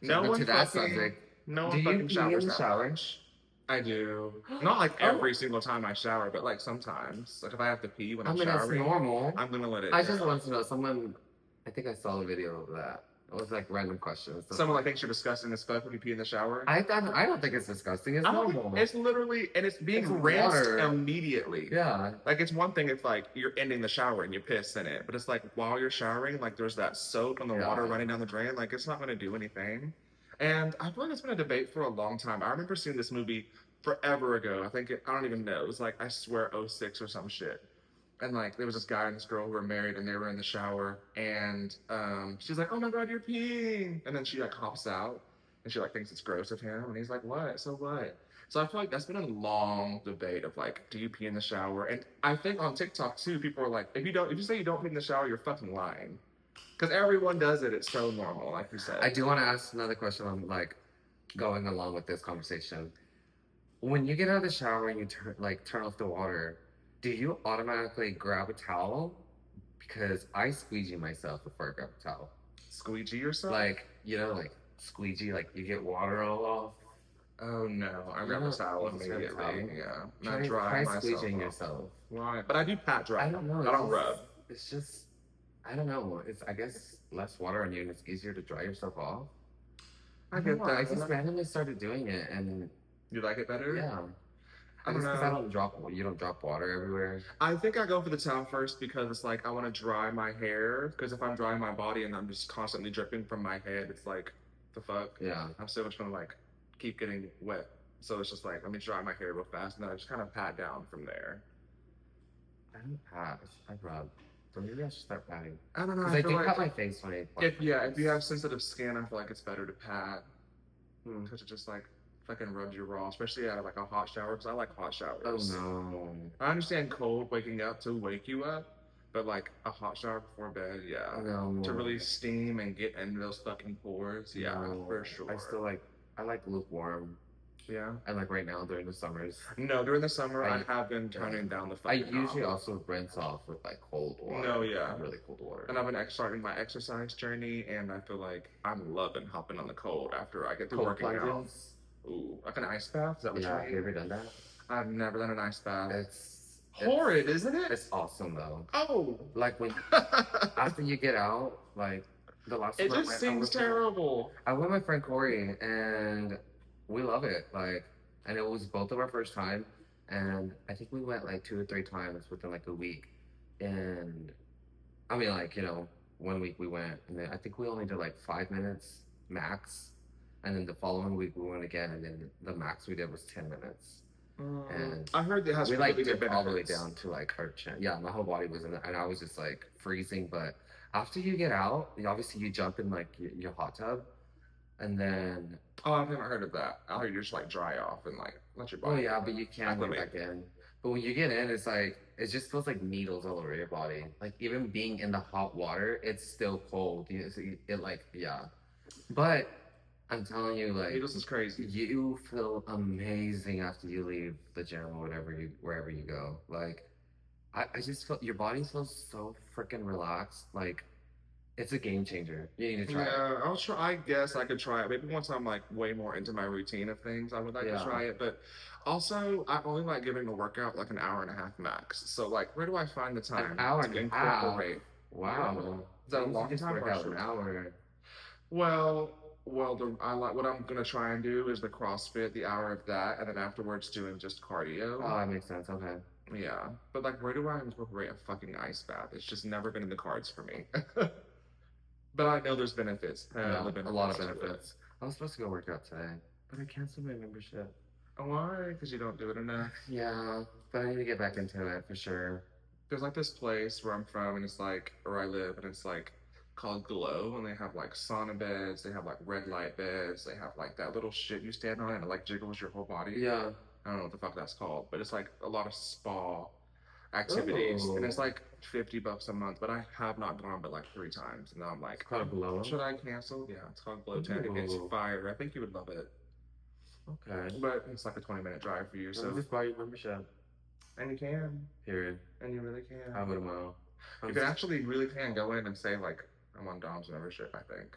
So, no but one to that fucking, subject, no do one you fucking pee in showers the that shower? much. I do. Not like Oh, every single time I shower, but like sometimes. Like if I have to pee when I I'm mean, that's showering, normal. I'm gonna let it I go. just want to know someone. I think I saw a video of that. It was like random questions. So, Someone like thinks you're disgusting as fuck when you pee in the shower. I don't think it's disgusting. It's I don't think normal. it's literally, and it's being It's rinsed water. immediately. Yeah. Like it's one thing if like you're ending the shower and you piss in it, but it's like while you're showering, like there's that soap and the water Yeah. running down the drain. Like it's not gonna do anything. And I feel like it's been a debate for a long time. I remember seeing this movie forever ago. I don't even know. It was like I swear '06 or some shit. And like there was this guy and this girl who were married and they were in the shower and she's like, oh my god, you're peeing, and then she like hops out and she like thinks it's gross of him and he's like, what, so what? So I feel like that's been a long debate of like, do you pee in the shower? And I think on TikTok too, people are like, if you say you don't pee in the shower, you're fucking lying, because everyone does it. It's so normal, like you I said. do want to ask another question on like going along with this conversation. When you get out of the shower and you turn off the water, do you automatically grab a towel? Because I squeegee myself before I grab a towel. Squeegee yourself? Like like squeegee, like you get water all off. Oh no, I You grab a know, towel you just grab a immediately. towel. Yeah, and I Try dry myself squeegeeing off. yourself. Why? But I do pat dry. I don't know. I don't rub. It's just I don't know. It's I guess less water on you and it's easier to dry yourself off. I I don't get know. that. I just randomly started doing it and You like it better? yeah. I I don't guess because I know. don't drop you don't drop water everywhere. I think I go for the towel first because it's like I want to dry my hair. Because if I'm drying my body and I'm just constantly dripping from my head, it's like, the fuck? Yeah. I'm still just gonna like keep getting wet. So it's just like, let me dry my hair real fast, and then I just kind of pat down from there. I don't pat. I rub. So maybe I should start patting. I don't know. Because I I feel do like pat my face when I wash my if you face. have sensitive skin, I feel like it's better to pat Hmm. because it just like fucking rubs you raw, especially out of like a hot shower. Because I like hot Oh showers. no. I understand cold waking up to wake you up, but like a hot shower before bed, yeah. No. To really steam and get into those fucking pores, yeah, No. for sure. I like lukewarm. Yeah. And like right now during the summers. No, during the summer, I I have been turning down the I fucking usually hot. also rinse off with like cold water. No, yeah. Really cold water. And I've been starting my exercise journey, and I feel like I'm loving hopping on the cold after I get through Cold working out. plunges. Ooh, like an ice bath? Is that what Yeah, you have you mean? ever done that? I've never done an ice bath. It's Horrid, isn't it? It's awesome though. Oh. Like when after you get out, like the last It time just seems terrible. I went with my friend Corey and we love it. Like and it was both of our first time and I think we went like 2 or 3 times within like a week. And I mean like, 1 week we went and then I think we only did like 5 minutes max. And then the following week we went again and then the max we did was 10 minutes. And I heard it has we really like good dipped all the way benefits. down to like our chin. Yeah, my whole body was in it, and I was just like freezing. But after you get out, obviously you jump in like your hot tub, and then Oh, I've never heard of that. I heard you just like dry off and like let your oh body. yeah, but you can go acclimate. back in. But when you get in, it's like it just feels like needles all over your body. Like even being in the hot water, it's still cold. So it like yeah, but I'm telling you, like Needles is crazy. you feel amazing after you leave the gym or wherever you go. Like I just feel your body feels so freaking relaxed. Like it's a game changer. You need to try it. Yeah, I'll try. I guess I could try it. Maybe once I'm like way more into my routine of things, I would like to Yeah. try it. But also, I only like giving a workout like an hour and a half max. So like, where do I find the time An hour to and a half. incorporate? Wow. Is that a You long just time work or out short an time? hour. Well, I like what I'm gonna try and do is the CrossFit, the hour of that, and then afterwards doing just cardio. Oh, that makes sense. Okay. Yeah, but like, where do I incorporate a fucking ice bath? It's just never been in the cards for me. But I know there's benefits. Yeah, The a lot of benefits to it. benefits. I was supposed to go work out today. but I canceled my membership. Why? Because you don't do it enough. Yeah, but I need to get back into it for sure. There's like this place where I'm from, and it's like where I live, and it's like called Glow, and they have like sauna beds, they have like red light beds, they have like that little shit you stand on, and it like jiggles your whole body. Yeah. I don't know what the fuck that's called, but it's like a lot of spa activities, and it's Oh, like $50 a month. But I have not gone but like 3 times, and now I'm it's like, called Glow. should I cancel? Yeah, it's called Glow 10. It's Ooh, fire. I think you would love it, okay. but it's like a 20-minute drive for you, Let me so just buy your membership. and you can, Period. and you really I can. would tomorrow. You I'm can just, actually really can go in and say like I'm on Dom's membership, I think,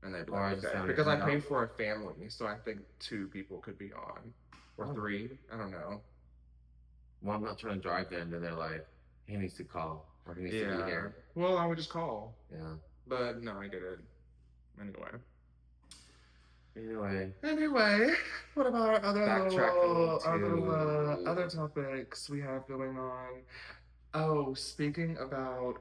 and they'd be or like, I just okay, found because I it pay out. for a family, so I think 2 people could be on, or Oh. 3. I don't know. Well, I'm not trying to drive there, and then they're like, he needs to call, or he needs to be Yeah. here. Well, I would just call, Yeah. but no, I get it. Anyway. Anyway, What about our backtracking other to. topics we have going on? Oh, speaking about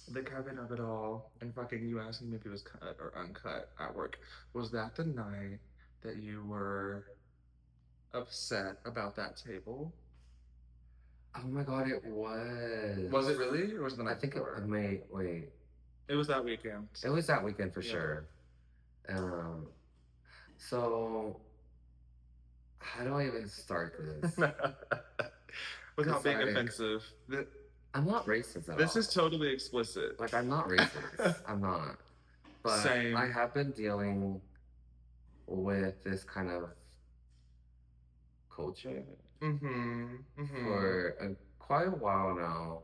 the Kevin of it all and fucking you asking me if he was cut or uncut at work, was that the night that you were upset about that table? Oh my god, it was. Was it really, or was it the I night think it before? wait. It was that weekend. It was that weekend for Yeah. sure. Um, so how do I even start this? Without 'Cause, being like, offensive. I'm not racist at This all. is totally explicit. Like, I'm not racist. I'm not. But Same. I have been dealing with this kind of culture Mm-hmm. Mm-hmm. for quite a while now.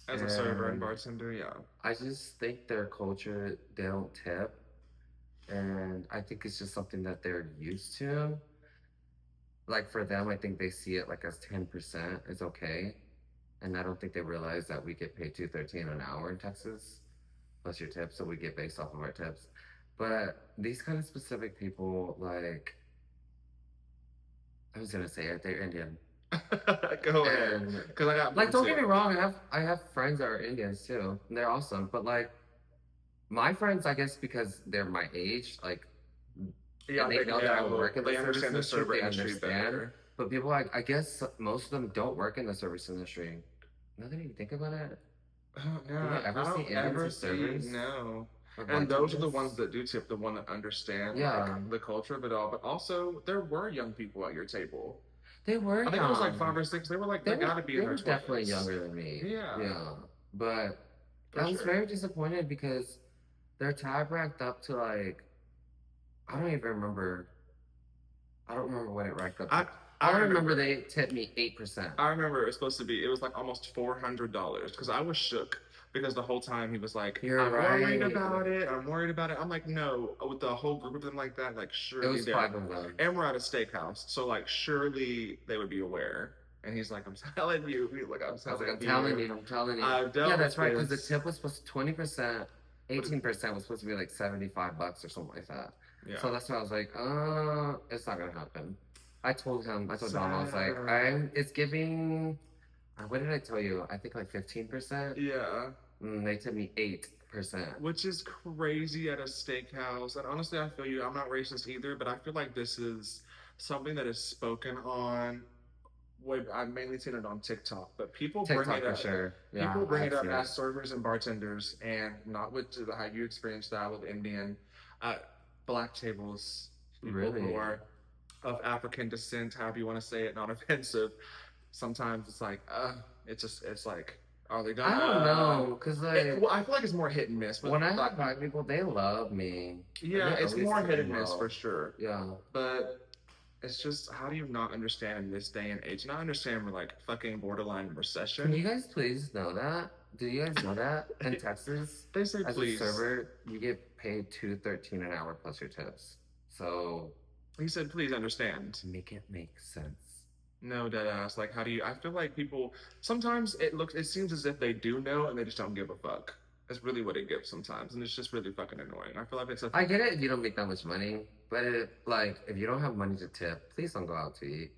As a server and And bartender, yeah. I just think their culture, they don't tip. And I think it's just something that they're used to. Like for them, I think they see it like as 10% is okay. And I don't think they realize that we get paid $2.13 an hour in Texas, plus your tips, so we get based off of our tips. But these kind of specific people, like I was gonna say it, they're Indian. Go ahead. And Because I got like, don't too. get me wrong, I have friends that are Indians too, and they're awesome. But like my friends, I guess because they're my age, like Yeah, and they know that I work in the they service understand the industry, server they industry understand. better. But people, like, I guess most of them don't work in the service industry. Now that you think about it, do you No, ever I see don't Indians ever as see, servers no. or And those are the ones bartenders? that do tip, the one that understand Yeah, like the culture of it all. But also, there were young people at your table. they were I think it was like 5 young. or 6. They were like, They they were gotta be in they their were definitely 20s. younger than me. Yeah, Yeah, but for I was sure. very disappointed because their tab racked up to like I don't even remember. I don't remember what it racked up I to. I I remember remember. they tipped me 8%. I remember it was supposed to be. It was like almost $400 because I was shook because the whole time he was like, You're "I'm worried right. about it. I'm worried about it." I'm like, "No," with the whole group of them like that, like It surely was they're, 5 of them. and we're at a steakhouse, so like surely they would be aware. And he's like, "I'm telling you." He's like, "I'm I was telling like, I'm you." telling you, I'm telling you. I've Yeah, dealt that's with right, because the this. tip was supposed to 20%, But 18% was supposed to be like $75 or something like that. yeah, So that's why I was like, it's not gonna happen. I told Dom, I was like, sad. it's giving, what did I tell you? I think like 15%. Yeah, They took me 8%. which is crazy at a steakhouse. And honestly, I feel you. I'm not racist either, but I feel like this is something that is spoken on. Wait, I've mainly seen it on TikTok, but people bring TikTok it for up. sure. Yeah, People bring I've it up seen as it. servers and bartenders, and not with how you experienced that with Indian, black tables, people who Really? are of African descent, however you want to say it, not offensive. Sometimes it's like, it's like, are they I don't gonna? know, because like, Well, I feel like it's more hit and miss, but when I like, have black people, they love me. yeah, They it's always more treat hit me and miss for well. sure. Yeah. But it's just, how do you not understand in this day and age? And I understand we're like fucking borderline Can recession. you guys please know that? Do you guys know that in Texas, They say as a please. server, you get paid $2.13 an hour plus your tips. So He said, please understand. make it make sense. No, dead ass. Like, how do you? I feel like people sometimes it seems as if they do know and they just don't give a fuck. That's really what it gives sometimes, and it's just really fucking annoying. I feel like it's a. I get it if you don't make that much money, but if you don't have money to tip, please don't go out to eat.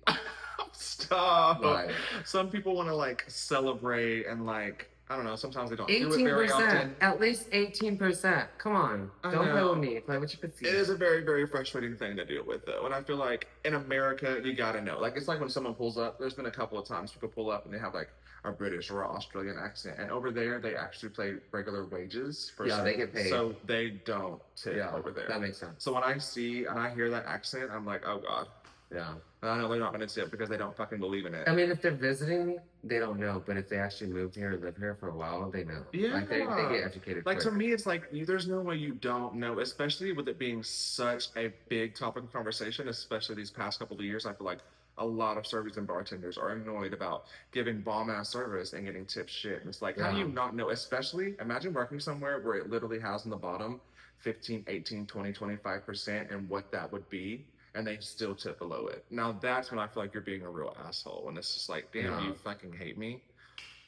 Stop. Like, Some people want to like celebrate and like I don't know. Sometimes they don't do it very 18%, often. at least 18%. Come on, I don't play with know. me. Play what you can see. It is a very, very frustrating thing to deal with, though. And I feel like in America, you gotta know. Like, it's like when someone pulls up, there's been a couple of times people pull up and they have like a British or Australian accent. And over there, they actually pay regular wages for Yeah, they get service. paid. So they don't tip Yeah, over there. that makes sense. So when I see and I hear that accent, I'm like, oh God. Yeah. I know they're not going to tip because they don't fucking believe in it. I mean, if they're visiting, they don't know. But if they actually moved here or live here for a while, they know. Yeah. Like, they get educated Like, quick. to me, it's like, there's no way you don't know, especially with it being such a big topic of conversation, especially these past couple of years. I feel like a lot of servers and bartenders are annoyed about giving bomb ass service and getting tipped shit. And it's like, how do you not know? Especially, imagine working somewhere where it literally has on the bottom 15, 18, 20, 25% and what that would be. And they still tip below it. Now that's when I feel like you're being a real asshole. And it's just like, damn, you fucking hate me.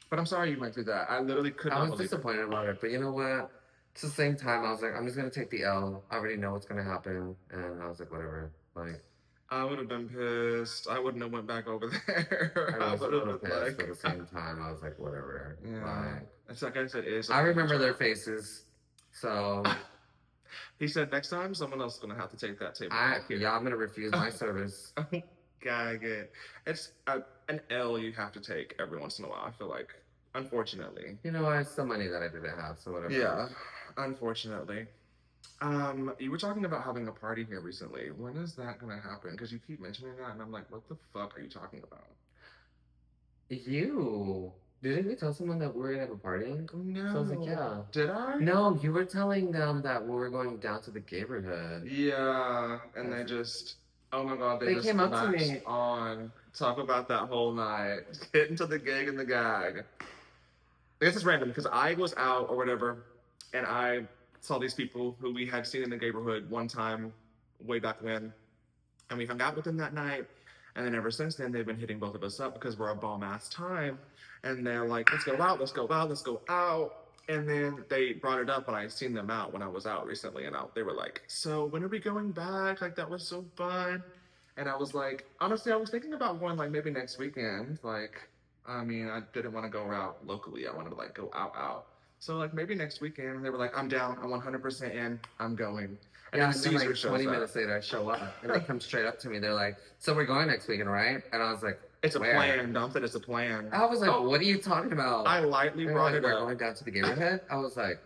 But I'm sorry you went through that. I literally could not believe it. I was disappointed about it, but you know what? At the same time, I was like, I'm just gonna take the L. I already know what's gonna happen, and I was like, whatever. Like, I would have been pissed. I wouldn't have went back over there. I was a little pissed, like, but at the same time, I was like, whatever. Yeah. Like, It's like I said, it is. I remember their faces, so He said next time someone else is gonna have to take that table. yeah, I'm gonna refuse my service. Gag it. It's an L you have to take every once in a while. I feel like, unfortunately. You know, it's some money that I didn't have, so whatever. Yeah, unfortunately. You were talking about having a party here recently. When is that gonna happen? Because you keep mentioning that, and I'm like, what the fuck are you talking about? Didn't you tell someone that we were gonna have a party? No. So I was like, yeah. Did I? No, you were telling them that we were going down to the neighborhood. Yeah, and they just, oh my god, they just came up to me on talk about that whole night, get into the gig and the gag. This is random because I was out or whatever, and I saw these people who we had seen in the neighborhood one time way back when, and we hung out with them that night. And then ever since then, they've been hitting both of us up because we're a bomb ass time. And they're like, let's go out, let's go out, let's go out. And then they brought it up when I seen them out when I was out recently. And they were like, so when are we going back? Like, that was so fun. And I was like, honestly, I was thinking about going like maybe next weekend. Like, I mean, I didn't want to go out locally. I wanted to like go out. So like maybe next weekend. And they were like, I'm down. I'm 100% in. I'm going. And yeah, then and then like 20 minutes later, I show up and they come straight up to me. They're like, so we're going next weekend, right? And I was like, it's a plan. Don't say it's a plan. I was like, what are you talking about? I lightly brought it up. We're going down to the neighborhood? I was like,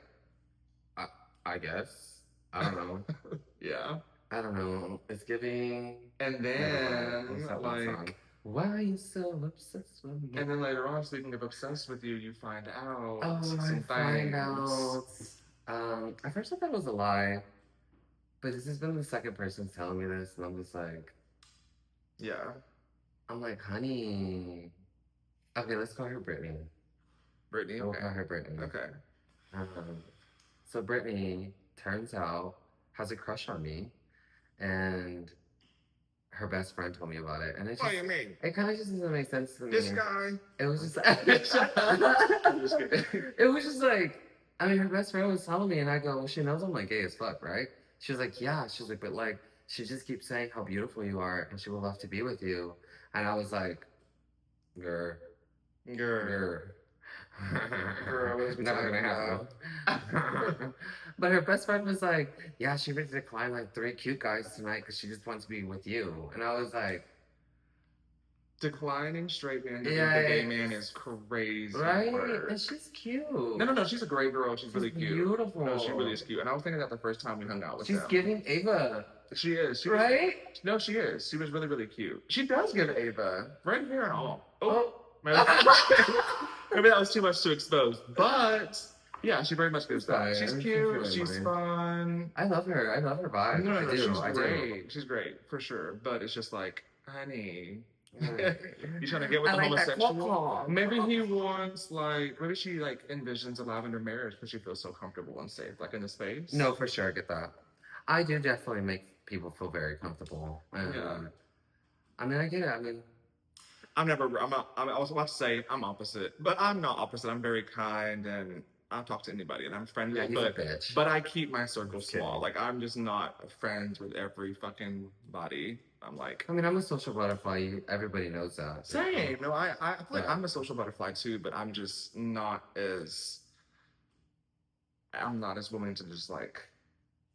I guess. I don't know. Yeah. I don't know. It's giving. And then, like, why are you so obsessed with me? And then later on, speaking of obsessed with you, you find out some things. At first I thought it was a lie. But this has been the second person telling me this, and I'm just like, yeah. I'm like, honey. Okay, let's call her Brittany. Brittany? We'll call her Brittany. Okay. So Brittany, turns out, has a crush on me, and her best friend told me about it. And it's just, what do you mean? It kind of just doesn't make sense to me. This guy? It was just it was just like, I mean, her best friend was telling me, and I go, well, she knows I'm like gay as fuck, right? She was like, yeah. She was like, but like, she just keeps saying how beautiful you are, and she would love to be with you. And I was like, grr. Never gonna happen. But her best friend was like, yeah, she would decline like 3 cute guys tonight because she just wants to be with you. And I was like, declining straight man to be the gay man is crazy. Right? And she's cute. No. She's a great girl. She's really cute. Beautiful. No, she really is cute. And I was thinking that the first time we hung out with She's them. giving Ava. She is. Right? No, she is. She was really, really cute. She does give Ava. Red hair and all. Oh. Maybe that was too much to expose. But yeah, she very much gives that. She's cute. She's fun. I love her. I love her vibe. No, she's great. She's great for sure. But it's just like, honey, you trying to get with the homosexual? Maybe he wants maybe she envisions a lavender marriage because she feels so comfortable and safe, like in the space. No, for sure, I get that. I do definitely make people feel very comfortable. Yeah. I mean, I get it. I mean, I was about to say I'm opposite, but I'm not opposite. I'm very kind and I'll talk to anybody and I'm friendly. Yeah, he's a bitch. But I keep my circle small. Like, I'm just not friends with every fucking body. I'm like, I mean, I'm a social butterfly. Everybody knows that. same. No, I feel like But I'm a social butterfly too, but I'm just not as I'm not as willing to just like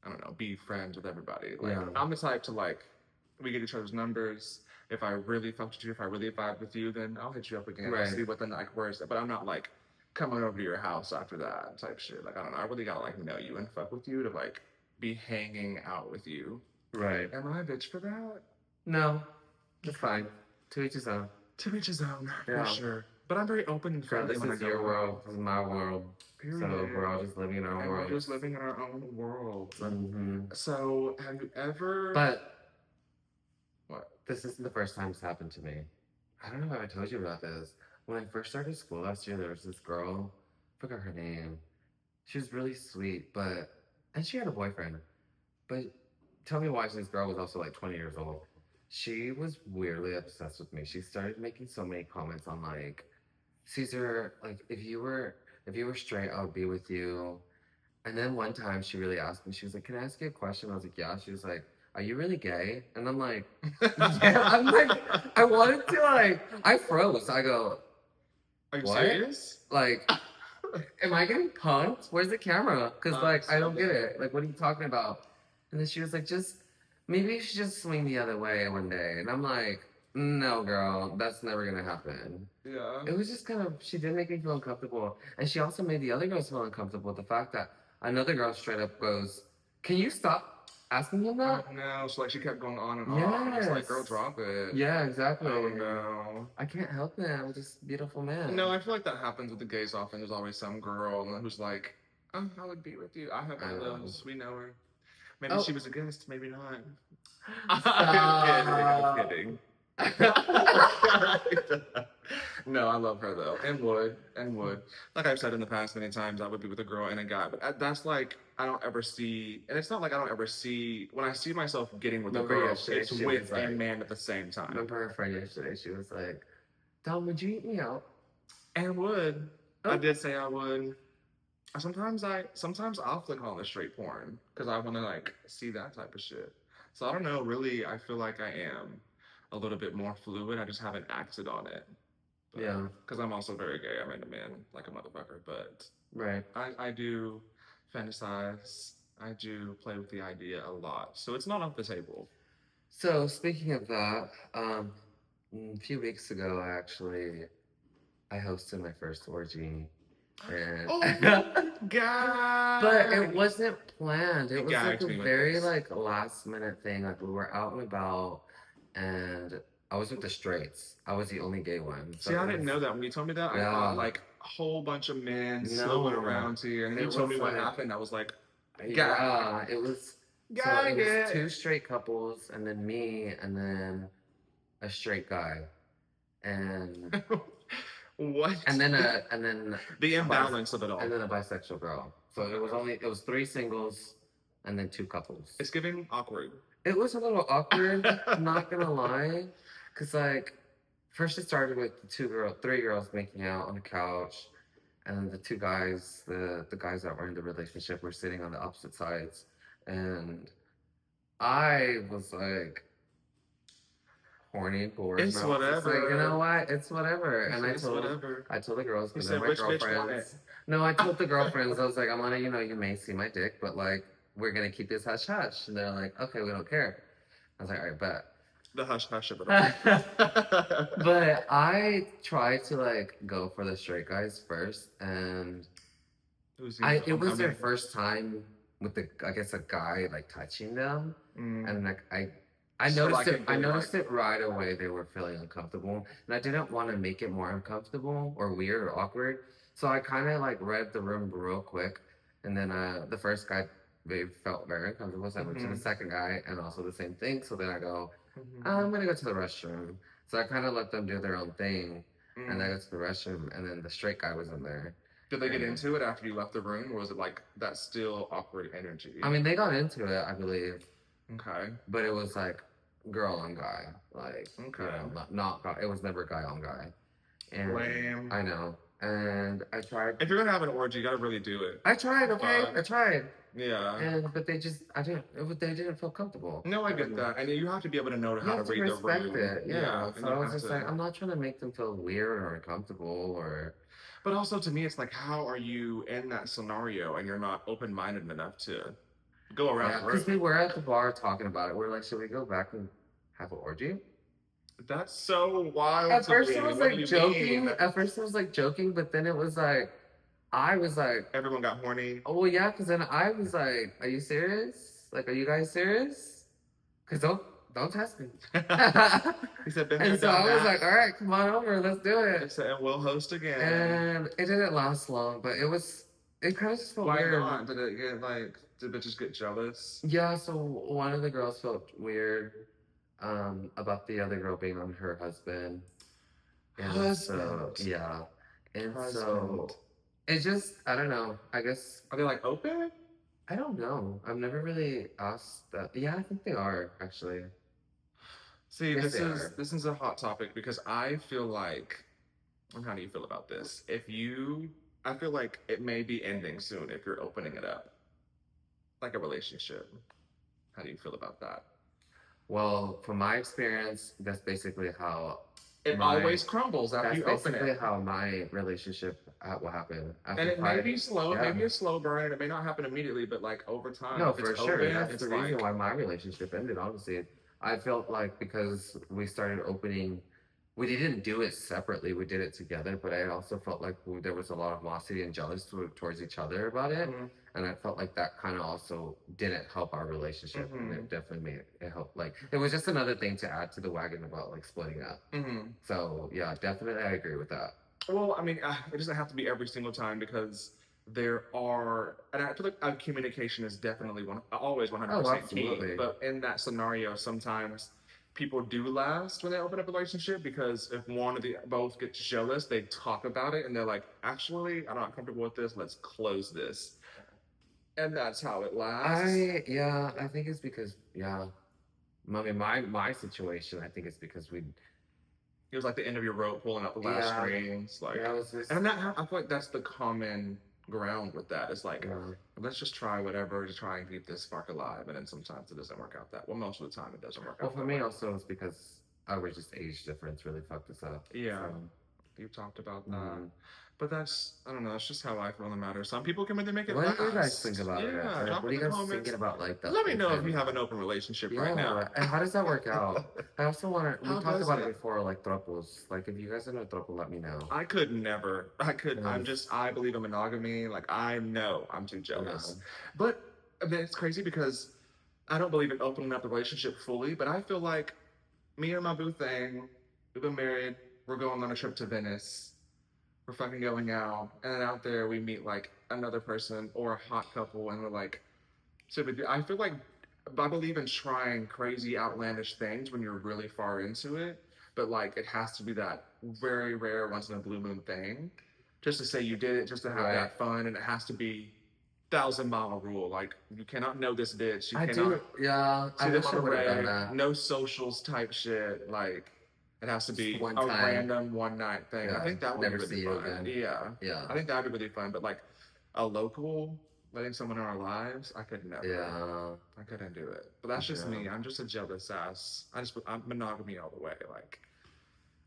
I don't know, be friends with everybody. Like yeah, I'm the type to like we get each other's numbers. If I really fucked with you, if I really vibe with you, then I'll hit you up again. I'll right. see what the like where's but I'm not like coming over to your house after that type shit. Like I don't know. I really gotta like know you and fuck with you to like be hanging out with you. Right. Am I a bitch for that? No, it's fine. To each his own. To each his own, for Yeah. sure. But I'm very open and Girl, friendly this when I is go your world. out. This is my world. So we're all Period. just living in our own And we're just worlds. living in our own worlds. Mm-hmm. So have you ever But what? this isn't the first time it's happened to me. I don't know if I told you about this. When I first started school last year, there was this girl, I forgot her name. She was really sweet, and she had a boyfriend. But tell me why this girl was also like 20 years old. She was weirdly obsessed with me. She started making so many comments on like, Caesar, like if you were straight, I would be with you. And then one time she really asked me, she was like, "Can I ask you a question?" I was like, "Yeah." She was like, "Are you really gay?" And I'm like, "Yeah." I'm like, I wanted to I froze. I go, Are you "What? serious? Like, am I getting punked? Where's the camera? Because like I don't get it. Like, what are you talking about?" And then she was like, "Just maybe you should just swing the other way one day." And I'm like, "No, girl, that's never gonna happen." Yeah. It was just kind of, she did make me feel uncomfortable. And she also made the other girls feel uncomfortable with the fact that another girl straight up goes, "Can you stop asking him that?" Oh no. So like she kept going on and on. It's like, girl, Yes. drop it. Yeah, exactly. Oh no. I can't help it. I'm just a beautiful man. No, I feel like that happens with the gays often. There's always some girl who's like, oh, I would be with you. I have one of those. We know her. Maybe Oh. she was a guest, maybe not. Stop. I'm kidding. No, I love her though, and would. Like I've said in the past many times, I would be with a girl and a guy, but that's like I don't ever see, and it's not like I don't ever see. When I see myself getting with a Remember girl, yesterday, it's she with was a like, man at the same time. remember her friend yesterday? She was like, "Dom, would you eat me out?" And would Oh. I did say I would. Sometimes I'll flick on the straight porn because I want to like see that type of shit. So I don't know. Really, I feel like I am a little bit more fluid. I just haven't acted on it. But, Yeah. Because I'm also very gay. I'm into men like a motherfucker. But Right. I do fantasize. I do play with the idea a lot. So it's not off the table. So speaking of that, a few weeks ago, I hosted my first orgy, and Oh, God. but it wasn't planned. It was like Gagged a me with very this. like last minute thing. Like we were out and about, and I was with the straights. I was the only gay one. So See, I it didn't was, know that. When you told me that, I yeah, thought like a whole bunch of men slowing no, around here. And then you it told was me what like, happened. I was like, yeah, it was. So gag it was it. two straight couples, and then me, and then a straight guy, and What? and then The a imbalance of it all. and then a bisexual girl. So it was three singles and then two couples. It's giving awkward. It was a little awkward, not gonna lie, cause like first it started with three girls making out on the couch, and then the two guys, the guys that were in the relationship were sitting on the opposite sides, and I was like horny, bored. It's And I was just like, whatever. you know what? It's whatever. And It's whatever. I told the girls, You because said, they're my which bitch want it? girlfriends. No, I told the girlfriends, I was like, I'm gonna, you may see my dick, but like, we're gonna keep this hush hush. And they're like, okay, we don't care. I was like, all right, bet. The hush hush of it all. But I tried to like go for the straight guys first, and it was their first time with I guess a guy like touching them, and like I noticed it right away. They were feeling uncomfortable, and I didn't want to make it more uncomfortable or weird or awkward. So I kind of like read the room real quick, and then the first guy, they felt very uncomfortable. So I went to the second guy, and also the same thing. So then I go, I'm gonna go to the restroom. So I kind of let them do their own thing, and I go to the restroom, and then the straight guy was in there. Did they get into it after you left the room, or was it like that still awkward energy? I mean, they got into it, I believe. Okay. But it was like girl on guy, like okay, not guy. It was never guy on guy. And lame. I know. and I tried. If you're gonna have an orgy, you gotta really do it. I tried, okay, Fun. I tried, Yeah. and but they just, I didn't. They didn't feel comfortable. No, I I don't get know. that. And you have to be able to know You how to have to read the respect room. it, Yeah, yeah. and So you I was have just like, to. I'm not trying to make them feel weird or uncomfortable or. But also to me, it's like, how are you in that scenario and you're not open-minded enough to go around Yeah, the because we room? were at the bar talking about it. We're like, should we go back and have an orgy? That's so wild At to first it me. was What do like you mean? joking. At first it was like joking, but then it was like, I was like, Everyone got horny. oh well, yeah, because then I was like, are you serious? Like, are you guys serious? Because don't test me. He said, "Been there, And so done I was that." like, all right, come on over, let's do He it. said, "And we'll host again." And it didn't last long, but it kind of just felt Why weird. not? Did it get like? Did bitches get jealous? Yeah, so one of the girls felt weird about the other girl being on her husband. And so, Husband, yeah. And husband. so it just, I don't know. I guess, Are they like open? I don't know. I've never really asked that. Yeah, I think they are, actually. See, Yes, this they is are. this is a hot topic because I feel like, and how do you feel about this? I feel like it may be ending soon if you're opening it up, like a relationship. How do you feel about that? Well, from my experience, that's basically how It my, always crumbles after that's you open basically it. how my relationship will happen. And After it may five, be slow, it may yeah. be a slow burn, and it may not happen immediately, but like over time, No, if it's for sure. open, That's it's the reason like, why my relationship ended, honestly. I felt like because we started opening, we didn't do it separately, we did it together, but I also felt like there was a lot of animosity and jealous towards each other about it. mm-hmm, And I felt like that kind of also didn't help our relationship. And mm-hmm, it definitely made it help. Like, it was just another thing to add to the wagon about like splitting up. mm-hmm. So, yeah, definitely I agree with that. Well, I mean, it doesn't have to be every single time because there are, and I feel like communication is definitely always Oh, 100% key. absolutely. But in that scenario, sometimes people do last when they open up a relationship because if one of the both gets jealous, they talk about it and they're like, actually, I'm not comfortable with this. Let's close this. And that's how it lasts. Yeah, I think it's because, yeah. I mean, my situation, I think it's because It was like the end of your rope pulling out the last yeah, strings. yeah, Like, it was and just, I feel like that's the common ground with that. It's like, yeah. let's just try whatever to try and keep this spark alive. And then sometimes it doesn't work out that well. Most of the time, it doesn't work Well, out for that me way. also, it's because our just age difference really fucked us up. Yeah, So, you talked about that. mm. But that's, I don't know, that's just how I feel on the matter. Some people can really make it What do you guys think last. about it? Yeah, Like, drop what in are you the guys thinking comments. about like the Let me know if you open? have an open relationship right now. Yeah, and how does that work out? I also want to. We How talked does about it it? before, like thruples. Like, if you guys are in a throuple, let me know. I could never. I'm 'Cause, just, I believe in monogamy. Like, I know I'm too yeah, jealous. But I mean, it's crazy because I don't believe in opening up the relationship fully, but I feel like me and my boo thing, we've been married, we're going on a trip to Venice, we're fucking going out, and then out there we meet like another person or a hot couple, and we're like, so I feel like I believe in trying crazy, outlandish things when you're really far into it, but like it has to be that very rare, once in a blue moon thing, just to say you did it, just to have right. that fun, and it has to be 1,000 mile rule. Like you cannot know this bitch, you I cannot do. Yeah, I see them wish on I the would have done reg, that. no socials type shit. Like it has to Just be one a time. random one night thing. I Yeah, think that would be never really see you fun. again. Yeah, Yeah, I think that would be really fun. But like a local, letting someone in our lives, I could never. yeah, I couldn't do it. But that's just yeah. me. I'm just a jealous ass. I'm monogamy all the way. Like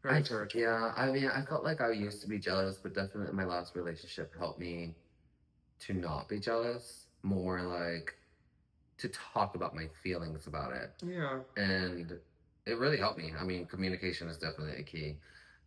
very territorial. Yeah. I mean, I felt like I used to be jealous, but definitely my last relationship helped me to not be jealous. More like to talk about my feelings about it, Yeah. and it really helped me. I mean, communication is definitely a key,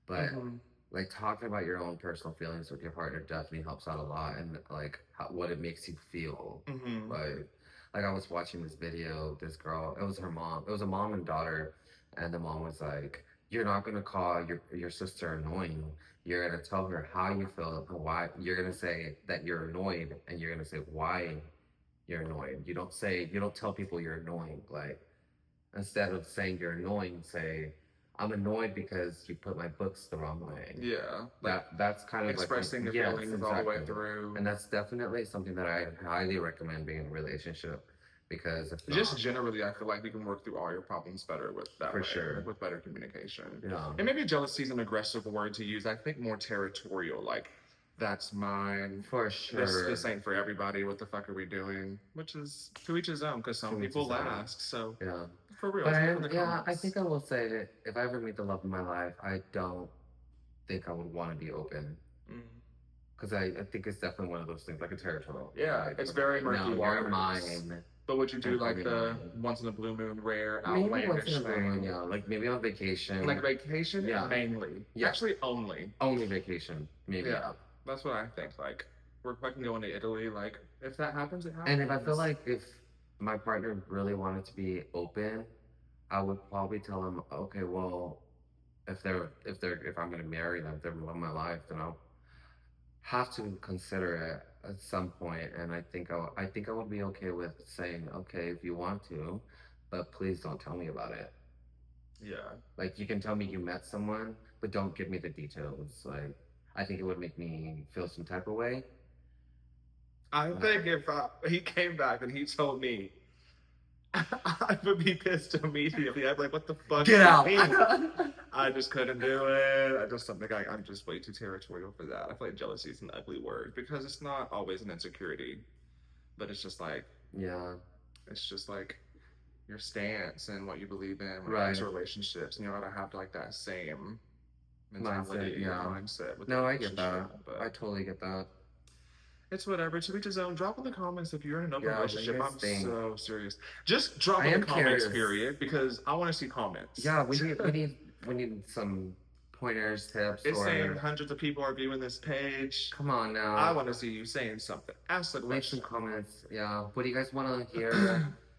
but Mm-hmm. like talking about your own personal feelings with your partner definitely helps out a lot, and like what it makes you feel. Mm-hmm. Like I was watching this video, this girl, it was her mom, it was a mom and daughter, and the mom was like, "You're not gonna call your sister annoying. You're gonna tell her how you feel and why. You're gonna say that you're annoyed, and you're gonna say why you're annoyed. You don't tell people you're annoying. Like instead of saying you're annoying, say I'm annoyed because you put my books the wrong way. Yeah. Like That's kind of like expressing the yes, feelings all the way exactly. through. And that's definitely something that I highly recommend being in a relationship because if Just not, generally, I feel like you can work through all your problems better with that for way, sure. like with better communication. Yeah. And maybe jealousy is an aggressive word to use. I think more territorial, like that's mine. For This sure. ain't for everybody. What the fuck are we doing? Which is to each his own, because some To each people his own. ask. So Yeah. for real, But type in the yeah, I comments. think I will say that if I ever meet the love of my life, I don't think I would want to be open. Mm. Because I think it's definitely one of those things, like a territorial. Yeah, Like, it's very murky no, you're waters. mine But would you do and like only the mine. once in a blue moon, rare, Maybe once in outlandish a blue moon, thing? yeah. Like maybe on Like vacation. vacation, Yeah. mainly. Yeah. Actually, only. Only vacation. Maybe, Yeah, yeah. that's what I think. Like, we're fucking going to Italy. Like, if that happens, it And if I feel happens. like if my partner really wanted to be open, I would probably tell him, okay, well, if I'm gonna marry them, if they're the love of my life, then I'll have to consider it at some point. And I think I would be okay with saying, okay, if you want to, but please don't tell me about it. Yeah. Like you can tell me you met someone, but don't give me the details. Like I think it would make me feel some type of way. I think if he came back and he told me, I would be pissed immediately. I'd be like, what the fuck Get do you out. mean? I just couldn't do it. I just something like I'm just way too territorial for that. I feel like jealousy is an ugly word because it's not always an insecurity, but Yeah. it's just like your stance and what you believe in when it comes Right. to relationships. And you gotta have like that same Mindset. mentality and Yeah. mindset with the No, I get relationship. that. I But totally get that. it's whatever. To each his own. Drop in the comments if you're in an open Yeah. What do you relationship. guys I'm think? so serious. Just drop I in the am comments, curious. period, because I want to see comments. Yeah, we need some pointers, tips, It's saying or hundreds of people are viewing this page. come on I now. want to see you saying something. Ask the Leave some question. comments. Yeah. What do you guys want to hear?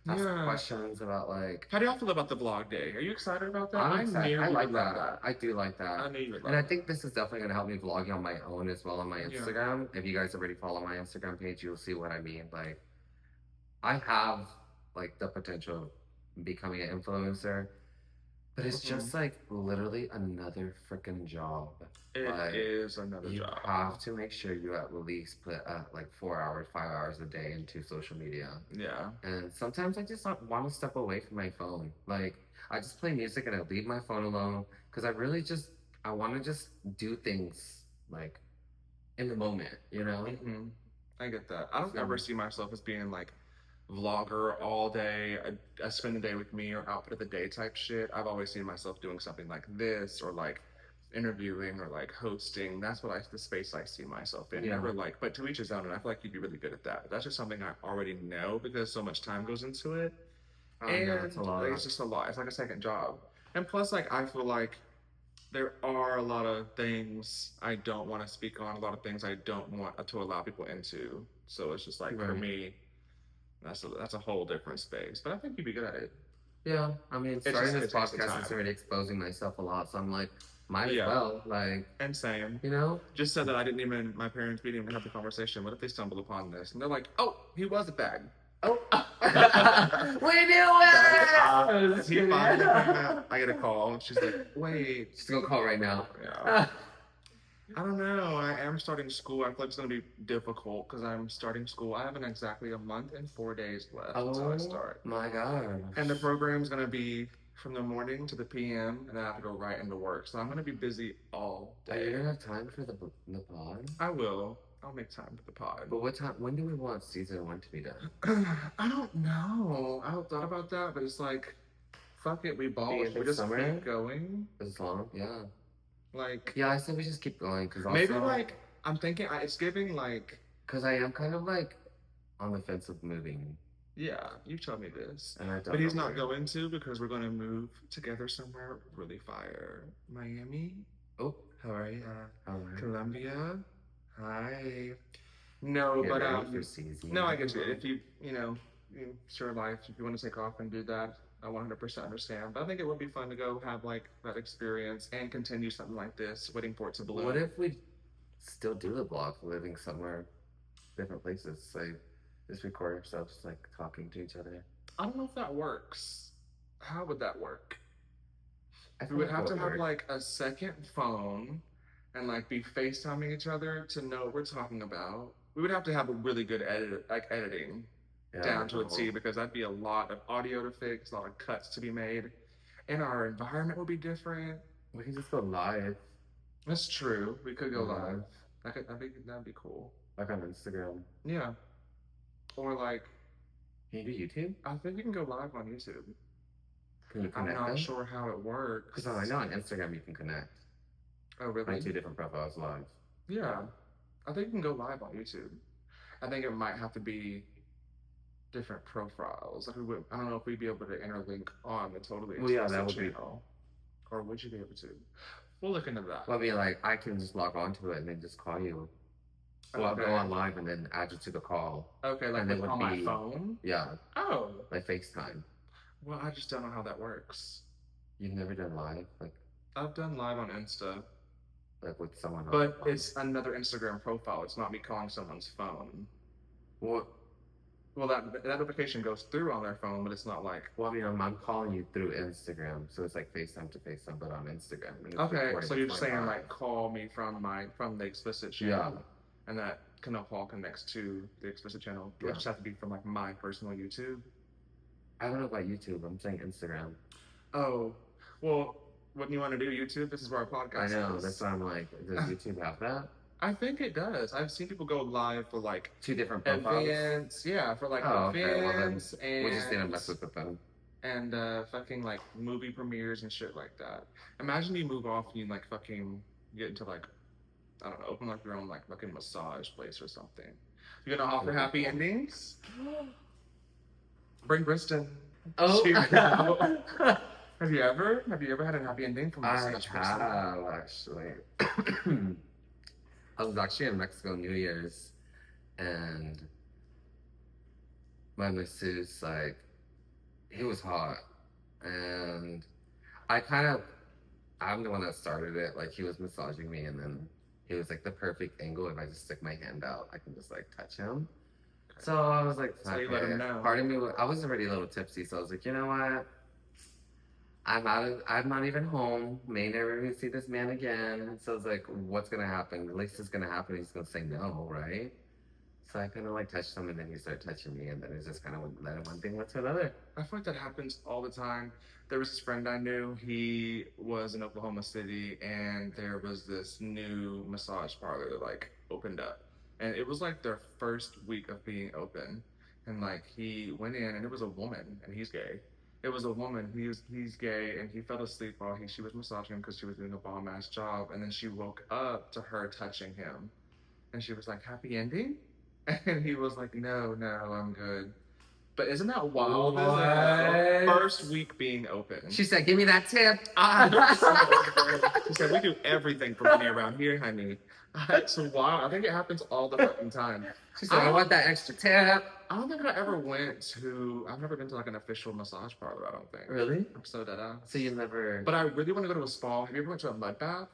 Ask Yeah. questions about like. How do y'all feel about the vlog day? Are you excited about that? I'm I excited. knew I you like would love that. I do like that. I knew you would And love I that. think this is definitely gonna help me vlog on my own as well on my Yeah. Instagram. If you guys already follow my Instagram page, you'll see what I mean. Like I have like the potential of becoming an influencer, but it's just like literally another freaking job. It Like is another you job. have to make sure you at least put like 4 hours, 5 hours a day into social media. Yeah. And sometimes I just want to step away from my phone. Like I just play music and I leave my phone alone because I really just I want to just do things like in the moment, you know? Mm-hmm. I get that. I don't So, ever see myself as being like vlogger all day, a spend the day with me or outfit of the day type shit. I've always seen myself doing something like this or like interviewing or like hosting. That's what the space I see myself in. Yeah. Never like, but to each his own, and I feel like you'd be really good at that. But that's just something I already know because so much time goes into it, I know it's a and lot. like, it's just a lot. It's like a second job, and plus, like I feel like there are a lot of things I don't want to speak on, a lot of things I don't want to allow people into. So it's just like for Right. me, that's a whole different space. But I think you'd be good at it. Yeah, I mean, starting this it takes the podcast is time. already exposing myself a lot, so I'm like, might as Yeah. well, like, And same. you know? Just said that I didn't even my parents didn't even have the conversation. What if they stumble upon this and they're like, "Oh, he was a bag." Oh, we knew it. He finally came out. I get a call. And she's like, "Wait." Just gonna call right now. Yeah. I don't know. I am starting school. I feel like it's going to be difficult because I'm starting school. I have exactly a month and 4 days left until I start. My God. And the program's going to be from the morning to the PM, and I have to go right into work. So I'm going to be busy all Are you day. gonna have time for the pod? I will. I'll make time for the pod. But what time? When do we want season 1 to be done? I don't know. I thought about that, but it's like, fuck it. We ball. The end We of just summer? keep going. As long? Yeah. Like, Yeah, I said we just keep going because also maybe like I'm thinking it's giving like. because I am kind of like on the fence of moving, Yeah, you told me this. and I don't. But he's know not where. going to because we're going to move together somewhere really fire. Miami. Oh, How are you? alright. Colombia. Hi. No, Get but ready for season. no, I get you. If it's your life. If you want to take off and do that, I 100% understand. But I think it would be fun to go have like that experience and continue something like this, waiting for it to bloom. What if we still do the vlog, living somewhere, different places, like just record ourselves like talking to each other? I don't know if that works. How would that work? I We feel would like have to that have work. like a second phone and like be FaceTiming each other to know what we're talking about. We would have to have a really good editing Yeah, down to a the T whole- because that'd be a lot of audio to fix, a lot of cuts to be made, and our environment would be different. We can just go live. That's true. We could go Yeah. live. That'd be cool. Like on Instagram. Yeah. Or like, Can you do YouTube? I think you can go live on YouTube. Can you I'm connect not them? sure how it Because works. I know on Instagram you can connect Oh, like really? 2 different profiles live. Yeah. I think you can go live on YouTube. I think it might have to be different profiles. Like I don't know if we'd be able to interlink on the Totally Well, yeah, that Explicit would be. channel, or would you be able to? We'll look into that. Well, I mean, like I can just log on to it and then just call you. Well, I'll go Okay. on live and then add you to the call. Okay, like And it with would on my be phone. yeah, Oh, like FaceTime. well, I just don't know how that works. You've never done live I've done live on Insta, like with someone on but the phone. it's another Instagram profile. It's not me calling someone's phone. Well, Well, that notification goes through on their phone, but it's not like. well, I mean, I'm calling you through Instagram, so it's like FaceTime to FaceTime, but on Instagram. And it's Okay, recording so you're before just saying live. like call me from the Explicit Yeah. channel, and that kind of all connects to the Explicit channel. It Yeah. just have to be from like my personal YouTube. I don't know about YouTube. I'm saying Instagram. Oh, well, wouldn't you want to do YouTube? This is where our podcast I know. is. That's why I'm like, does YouTube have that? I think it does. I've seen people go live for like 2 different profiles. events. Yeah, for like Oh, okay. Well, then events we just need to mess with the phone. and fucking like movie premieres and shit like that. Imagine you move off and you like fucking get into like, I don't know, open like your own like fucking massage place or something. You're gonna offer happy endings? Bring Briston. Oh, Cheers out. Have you ever had a happy ending from a I massage person? have actually. I was actually in Mexico New Year's, and my masseuse, like, he was hot, and I'm the one that started it. Like, he was massaging me, and then he was like the perfect angle. If I just stick my hand out, I can just like touch him. So I was like, So you let him know. Part of me, I was already a little tipsy, so I was like, you know what? I'm not even home. May never even see this man again. So it's like, what's gonna happen? The least is gonna happen. He's gonna say no, right? So I kind of like touched him, and then he started touching me, and then it's just kind of one thing led to another. I feel like that happens all the time. There was this friend I knew. He was in Oklahoma City, and there was this new massage parlor that like opened up, and it was like their first week of being open. And like he went in, and it was a woman, and he's gay. It was a woman. He's gay, and he fell asleep while she was massaging him because she was doing a bomb ass job. And then she woke up to her touching him, and she was like, "Happy ending," and he was like, "No, no, I'm good." But isn't that wild? What? First week being open. She said, "Give me that tip." She said, "We do everything for money around here, honey." It's wild. I think it happens all the fucking time. She said, "I want that extra tip." I don't think I ever went to. I've never been to like an official massage parlor. I don't think. Really? I'm so dead ass. So you never? But I really want to go to a spa. Have you ever went to a mud bath?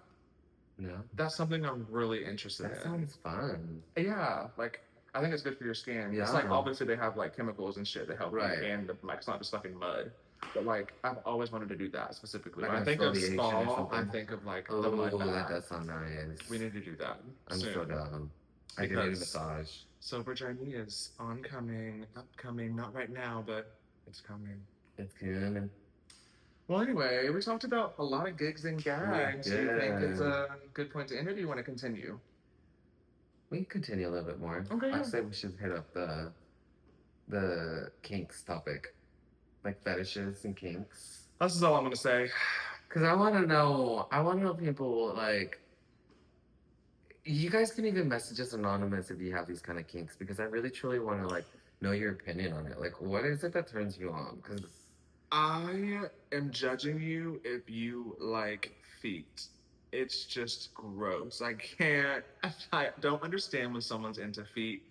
No. That's something I'm really interested That in. sounds fun. Yeah, like I think it's good for your skin. Yeah. It's like obviously they have like chemicals and shit that help Right. you, and like it's not just fucking mud. But like I've always wanted to do that specifically. Like when I think of exfoliation or spa, I something. think of like Oh, the mud that bath. does sound nice. We need to do that. I'm soon. so down. I can need a Because massage. Sober Journey is oncoming, upcoming, not right now, but it's coming. It's good. Well, anyway, we talked about a lot of gigs and gags. Do you think it's a good point to end, or do you want to continue? We can continue a little bit more. Okay, yeah. I say we should hit up the kinks topic, like fetishes and kinks. This is all I'm gonna say. Cause I want to know people like. You guys can even message us anonymous if you have these kind of kinks, because I really truly want to like know your opinion on it. Like, what is it that turns you on? Because I am judging you if you like feet. It's just gross. I don't understand when someone's into feet.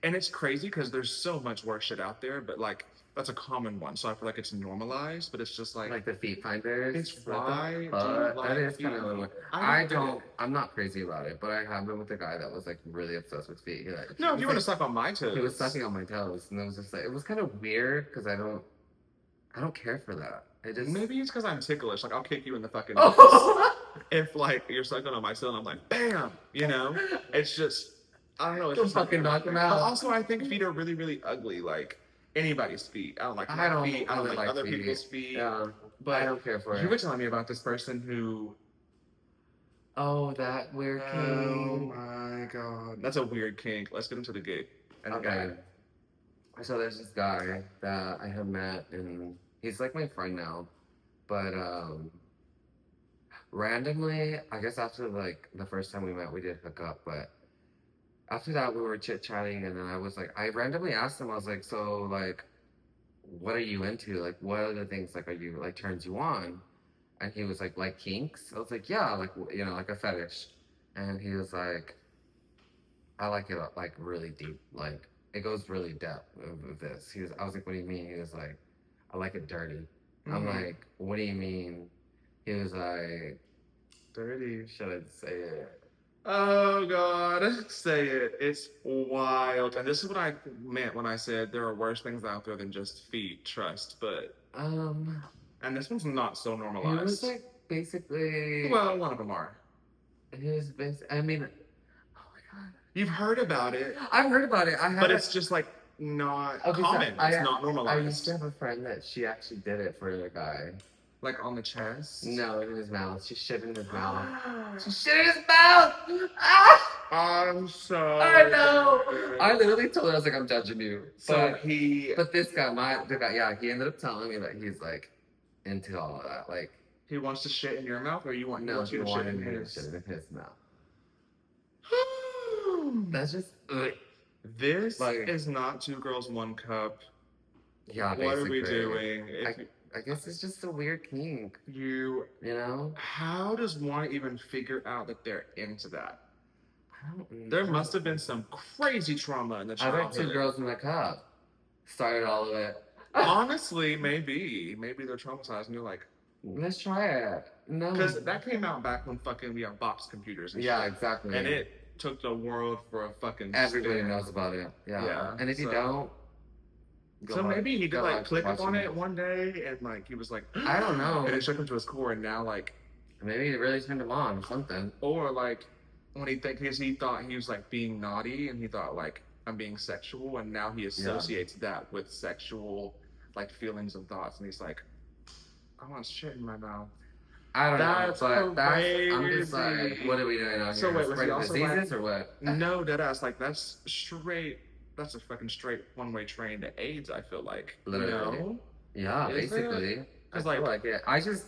And it's crazy because there's so much worse shit out there, but like that's a common one. So I feel like it's normalized, but it's just like the feet finders. it's why do you But like that is feet? kind of weird. I'm not crazy about it, but I have been with a guy that was like really obsessed with feet. No, if you want to suck on my toes. He was sucking on my toes, and it was just like, it was kind of weird because I don't care for that. Maybe it's because I'm ticklish. Like I'll kick you in the fucking Oh. if like you're sucking on my toe and I'm like, bam, you know. It's just I don't know. It's Don't just fucking knock him out. But also, I think feet are really, really ugly. Like anybody's feet. I don't like my feet. I don't like other people's feet. Yeah, But I don't care for it. You were telling me about this person who Oh, that weird Oh king. my god. That's a weird kink. Let's get into the gay and Okay. guy. So there's this guy that I have met, and he's like my friend now. But randomly, I guess after like the first time we met, we did hook up. But after that, we were chit chatting, and then I was like, I randomly asked him, I was like, so like, what are you into? Like, what are the things like are you like turns you on? And he was like kinks. I was like, yeah, like you know, like a fetish. And he was like, I like it like really deep, like it goes really depth of this. I was like, what do you mean? He was like, I like it dirty. I'm Mm-hmm. like, what do you mean? He was like, Dirty. should I say it? Oh god. Say it. It's wild. And this is what I meant when I said there are worse things out there than just feet, trust. But Um, and this one's not so he was normalized. like basically, Well, one of them are. I mean, oh my god, You've heard about it, I've heard about it. I but haven't. it's just like not Okay, so common. It's not I used to normalized. have a friend that she actually did it for a guy. Like on the chest. No, in his mouth. She shit in his mouth. She shit in his mouth. Ah! I'm so. I know. I literally told her I was like, I'm judging you. So he But this guy, the guy, yeah, he ended up telling me that he's like into all of that. Like, he wants to shit in your mouth, or you want he no, wants he you to shit wanted in me to his. shit in his mouth. That's just, This like, is not two girls, one cup. yeah, What are we basically. doing? If I guess it's just a weird kink, you, you know? how does one even figure out that they're into that? I don't know. There must have been some crazy trauma in the I bet two childhood. girls in a cup started all of it. Honestly, maybe they're traumatized, and you're like, Let's try it. No. because that came out back when fucking we have box computers and Yeah, shit. exactly. And it took the world for a fucking Everybody spin. knows about it. Yeah. Yeah, And if you so- don't, So maybe he did go like back click up on watching it one day, and like he was like, I don't know. and it shook him to his core, and now like, Maybe it really turned him on or something. or like when he because he thought he was like being naughty, and he thought like I'm being sexual, and now he associates that with sexual like feelings and thoughts, and he's like, I want shit in my mouth. I don't That's know, but I'm just like, crazy. what are we doing out So here? wait, was he Spreading also diseases like- or what? No, deadass, like that's straight. That's a fucking straight one-way train to AIDS. I feel like, Literally. you know, Yeah, Is basically. it? I 'Cause, feel like- like it.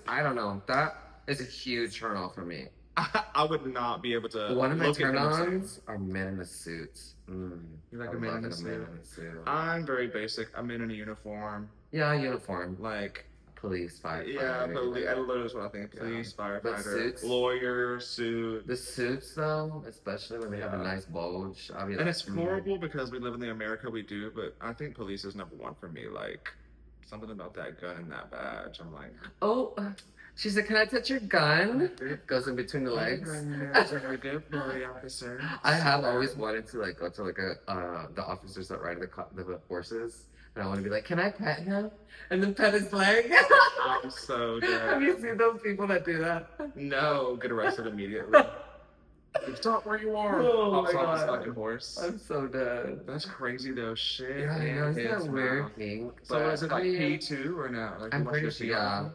I don't know. That is a huge turn off for me. I would not be able to. One of my look at turn them and say, ons are men in the suits. You like I a man love in a it, suit? man in a suit. I'm very basic. I'm in a uniform. Yeah, uniform. Like, Police, firefighter. yeah, like I that. literally is what I think. Yeah. Police, But firefighter, suits? lawyer, suit. The suits, though, especially when they have a Yeah. nice bulge, I'll be like, And it's horrible because we live in the America we do, but I think police is number one for me. Like, something about that gun and that badge. I'm like, Oh, she said, "Can I touch your gun?" Goes in between the legs. You're a good boy, officer. I have always wanted to like go to like the officers that ride the horses, and I want to be like, "Can I pet him?" And then pet his leg. I'm so Have dead. you seen those people that do that? No, get arrested immediately. Stop where you are. Oh Hops my off his God. fucking horse. I'm so dead. That's crazy though. Shit. Yeah, I know. Isn't hits, that weird man. thing? So is it like I mean, P2 or no? Like, I'm you want pretty your sure. feet Yeah. on?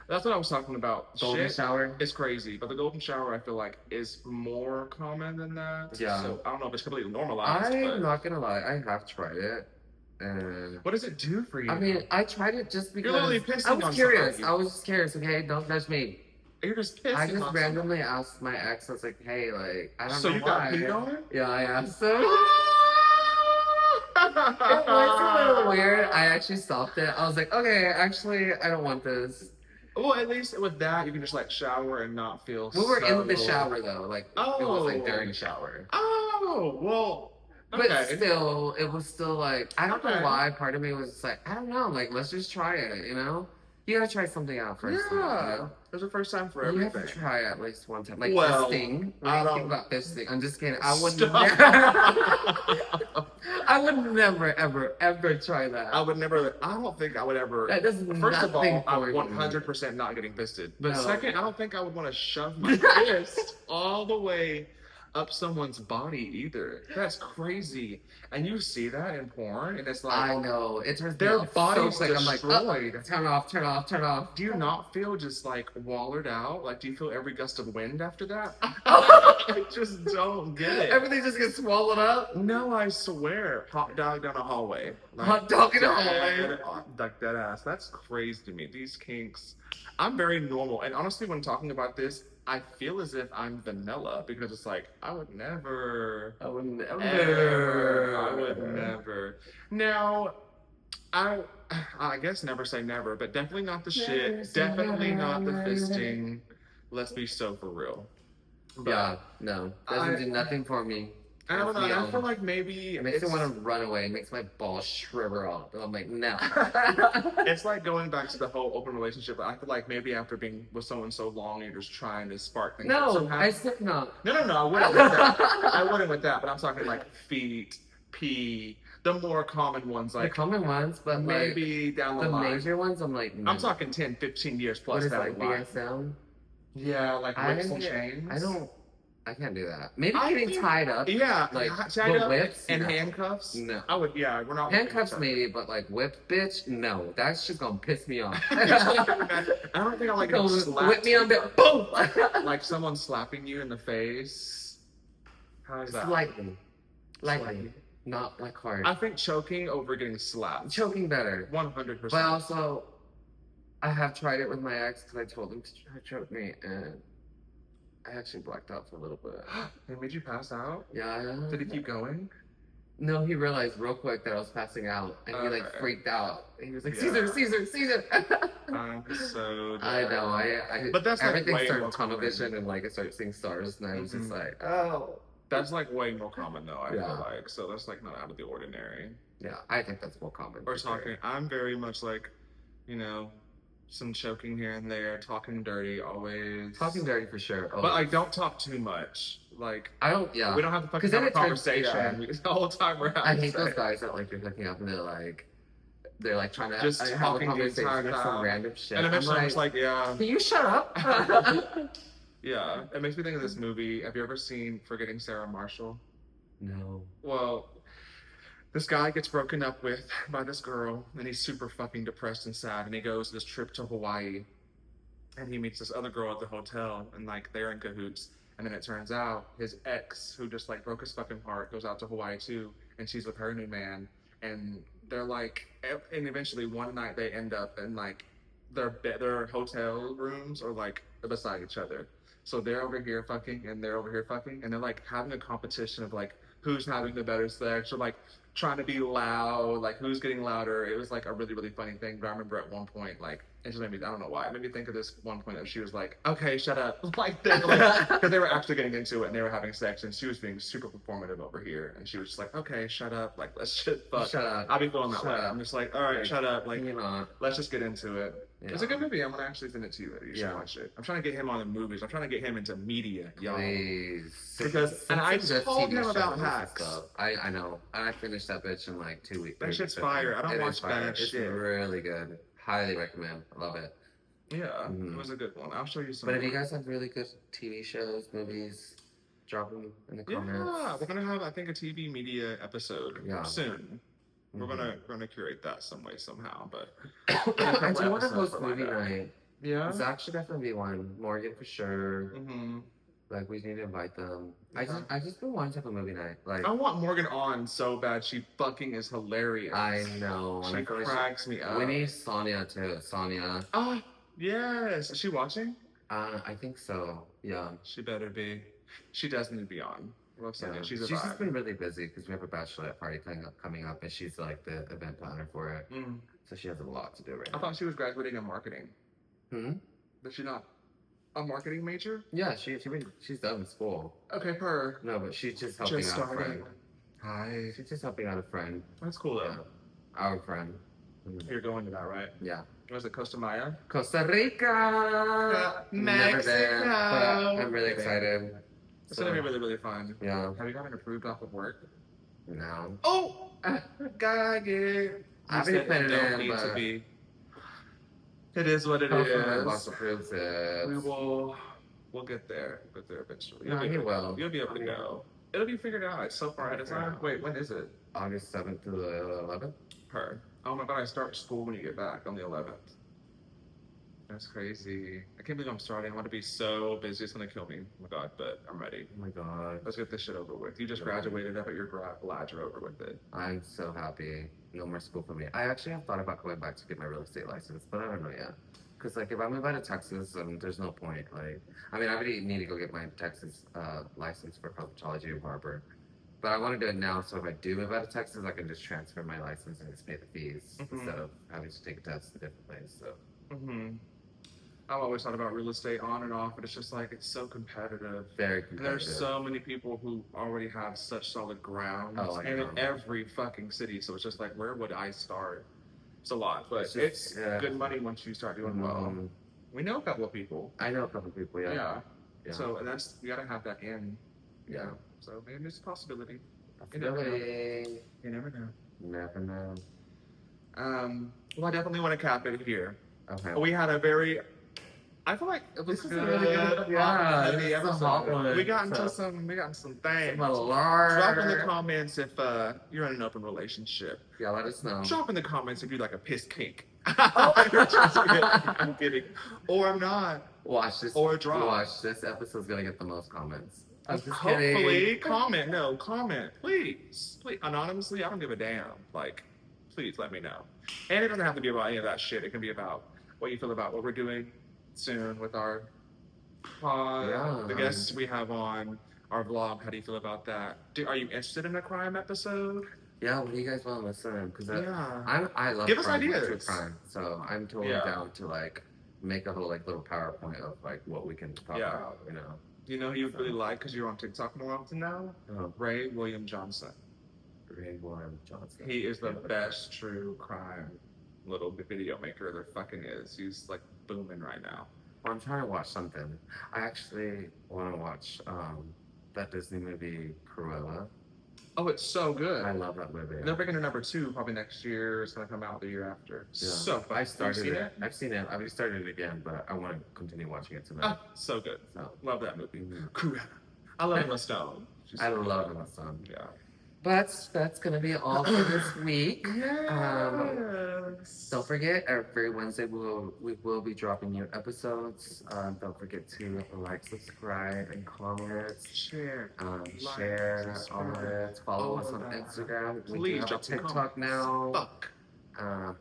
That's what I was talking about. Golden Shit shower. is crazy, but the golden shower I feel like is more common than that. Yeah. So I don't know if it's completely normalized. I'm but not gonna lie. I have tried it, and what does it do for you? I mean, I tried it just because literally pissing I on was curious. somebody. I was just curious. Okay, don't judge me. You're just pissing I just on randomly asked my ex. I was like, "Hey, like, I don't So know you why." got peed on? Yeah, I asked him. It It was a little weird. I actually stopped it. I was like, "Okay, actually, I don't want this." Well, at least with that, you can just like shower and not feel. We were so... in the shower though, like it was like Oh. during shower. Oh well. But Okay. still, it was still like I don't know Okay. why. Part of me was just like I don't know. Like let's just try it. You know, you gotta try something out first. Yeah. You know? There's a first time for You have everything. to try at least one time. Like Well, fisting. I When you think don't- about fisting, I'm just kidding. I would Stop. I would never, ever try that. I would never. I don't think I would ever. That does First of nothing all, I'm for you. 100% not getting fisted. But No. second, I don't think I would want to shove my fist all the way up someone's body either. That's crazy. And you see that in porn, and it's like I know. It turns me their off so body's quick. I'm like, oh, destroyed. turn off, turn off, turn off. Do you not feel just like wallered out? Like, do you feel every gust of wind after that? I just don't get it. Everything just gets swallowed up. No, I swear. Hot dog down a hallway. Like, Hot dog in a dead- hallway. Like that ass. That's crazy to me. These kinks. I'm very normal. And honestly, when talking about this, I feel as if I'm vanilla because it's like, I would never. I would never. Ever. I would never. Now, I guess never say never, but definitely not the Never shit. say Definitely not the never. fisting. Let's be so for real. But Yeah, no. Doesn't do nothing for me. I don't know. Makes me, I feel like maybe It makes me it's, want to run away. It makes my balls shrivel up. And I'm like, no. it's like going back to the whole open relationship. I feel like maybe after being with someone so long, you're just trying to spark things. up No, somehow. I still not. No. I wouldn't with that. I wouldn't with that. But I'm talking like feet, pee, the more common ones, The like common ones, but maybe like, down the the line. major ones, I'm like, no. I'm talking 10, 15 years plus What is down like the line. BSM? Yeah, like whips and chains. I can't do that. Maybe I getting think- tied up. Yeah, Like, tied but up whips? and No. handcuffs. No. I would. Yeah, we're not Handcuffs maybe, but like whips, bitch, no. That's just gonna piss me off. I don't think I like Go it slapped. whip me on bit, boom! Like someone slapping you in the face. How's that? Lightly. Slightly. Not like hard. I think choking over getting slapped. Choking better. 100%. But also, I have tried it with my ex because I told him to try to choke me, and I actually blacked out for a little bit. It made you pass out? Yeah. Did he keep going? No, he realized real quick that I was passing out, and he like Okay. freaked out. He was like, Yeah. Caesar. I'm so dead. I know. I But that's, like, everything way started more tunnel common. vision, and like I started seeing stars, and I was just Mhm. like, oh. That's like way more common though, I Yeah. feel like. So that's like not out of the ordinary. Yeah, I think that's more common. We're for sure. talking, I'm very much like, some choking here and there, talking dirty always. Talking dirty for sure. But like, don't talk too much. Like, I don't. Yeah. we don't have to 'Cause fucking then have a it turns- conversation. yeah. Because the whole time we're having I hate sex. those guys that like you're hooking up and they're like trying to Just have a talking the conversation entire with some time. random shit. And I'm eventually I'm like, just like, yeah. can you shut up? Yeah. It makes me think of this movie. Have you ever seen Forgetting Sarah Marshall? No. Well, this guy gets broken up with by this girl, and he's super fucking depressed and sad, and he goes this trip to Hawaii, and he meets this other girl at the hotel, and like they're in cahoots, and then it turns out his ex, who just like broke his fucking heart, goes out to Hawaii too, and she's with her new man, and they're like, and eventually one night they end up in like their hotel rooms are like beside each other. So they're over here fucking and they're over here fucking and they're like having a competition of like who's having the better sex or like trying to be loud, like who's getting louder. It was like a really, really funny thing. But I remember at one point, like, it just made me, I don't know why, it made me think of this one point that she was like, okay, shut up. Like, because they were actually getting into it and they were having sex and she was being super performative over here. And she was just like, okay, shut up. Like, let's just fuck. Shut up. I'll be feeling that Shut way. up. I'm just like, all right, Like, shut up. Like, Can you not? let's just get into it. Yeah. It's a good movie. I'm gonna actually send it to you. You should Yeah. watch it. I'm trying to get him on the movies. I'm trying to get him into media, y'all. Please. Because- and I Some good told TV him shows about and Hacks. stuff. I know. And I finished that bitch in like 2 weeks. That shit's fire. I don't It is watch fire. bad It's shit. really good. Highly recommend. I love it. Yeah, Mhm. it was a good one. I'll show you some. But if you more. guys have really good TV shows, movies, drop them in the Yeah, comments. we're gonna have I think a TV media episode Yeah. soon. We're Mhm. gonna curate that some way somehow. But I do want to episodes host for movie like that. night. yeah. Zach should definitely be one. Morgan for sure. hmm Like we need to invite them. Yeah. I just been wanting to have a movie night. Like I want Morgan on so bad. She fucking is hilarious. I know. and I She feel like cracks me up. we need Sonia too. Sonia. Oh yes. Is she watching? I think so. Yeah. She better be. She does need to be on. Love Sonia. Yeah. She's a just vibe. been really busy because we have a bachelorette party coming up, and she's like the event planner for it. Mm. So she has a lot to do right I now. thought she was graduating in marketing. Hmm? But she not a marketing major? Yeah, she's done with school. Okay, per. No, but she's just helping Just out a friend. starting. Hi. She's just helping out a friend. That's cool though. Yeah. Our friend. Mhm. You're going to that, right? Yeah. Was it Costa Maya? Costa Rica. Never been, but I'm really excited. It's gonna be really, really fun. Yeah. Have you gotten approved off of work? No. Oh, got it. I've You been said planning it don't it, need to but- be. It is what it Hopefully my is. boss approves it. We will We'll get there. We'll get there eventually. No, he will. You'll be able to go. It'll be figured out. It's so far ahead of time. Wait, when is it? August 7th to the 11th. Her. Oh my god, I start school when you get back on the 11th. That's crazy. I can't believe I'm starting. I want to be so busy. It's going to kill me. Oh my god, but I'm ready. Oh my god. Let's get this shit over with. You just graduated. I bet you're glad you're over with it. I'm so happy. No more school for me. I actually have thought about going back to get my real estate license, but I don't know yet. Because, like, if I move out of Texas, there's no point. Like, I mean, I really need to go get my Texas license for cosmetology in Harbor. But I want to do it now, so if I do move out of Texas, I can just transfer my license and just pay the fees instead of having to take a test in a different place. So. I've always thought about real estate on and off, but it's just like it's so competitive. Very competitive. And there's so many people who already have such solid ground, and in every fucking city. So it's just like, where would I start? It's a lot, but it's good money once you start doing well. We know a couple of people. I know a couple of people. Yeah. So and that's you gotta have that in. Yeah. So maybe it's a possibility. Possibility. You never know. Never know. Well, I definitely want to cap it here. Okay. We had a very. I feel like it was This is good. a really good. Yeah, Heavy this is a hot one. We got into some things. Some alarm. Drop in the comments if you're in an open relationship. Yeah, let us know. Drop in the comments if you like a piss kink. I'm kidding. Or I'm not. Watch this. Or drop. Watch this episode's gonna get the most comments. Hopefully, comment. No, comment, please. Anonymously, I don't give a damn. Like, please let me know. And it doesn't have to be about any of that shit. It can be about what you feel about what we're doing soon with our pod, the guests we have on our vlog. How do you feel about that? Are you interested in a crime episode? Yeah, what do you guys want to listen? Because I love give us crime, ideas. Crime, so I'm totally down to like make a whole like little PowerPoint of like what we can talk about. You know. You know who you'd really like because you're on TikTok more often now? Ray William Johnson. Ray William Johnson. He is the best true crime little video maker there fucking is. He's like booming right now. Well, I'm trying to watch something. I actually want to watch that Disney movie Cruella. Oh, it's so good. I love that movie. They're making a number 2 probably next year. It's gonna come out the year after. Yeah. So fun. I started it. I've seen it. I've started it again, but I want to continue watching it tonight. So good. So. Love that movie. Cruella. I love Emma Stone. I love Emma Stone. Yeah. But that's gonna be all for this week. Yes. Don't forget, every Wednesday we will be dropping new episodes. Don't forget to like, subscribe, and comment. Share. Share all it. Follow us on Instagram. We do have a TikTok now. I'm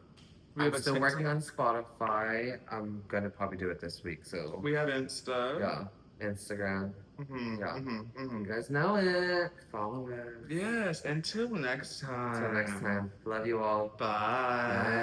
still working on Spotify. I'm gonna probably do it this week. So we have Insta. Yeah. Instagram. You guys know it. Follow us. Yes. Until next time. Until next time. Love you all. Bye.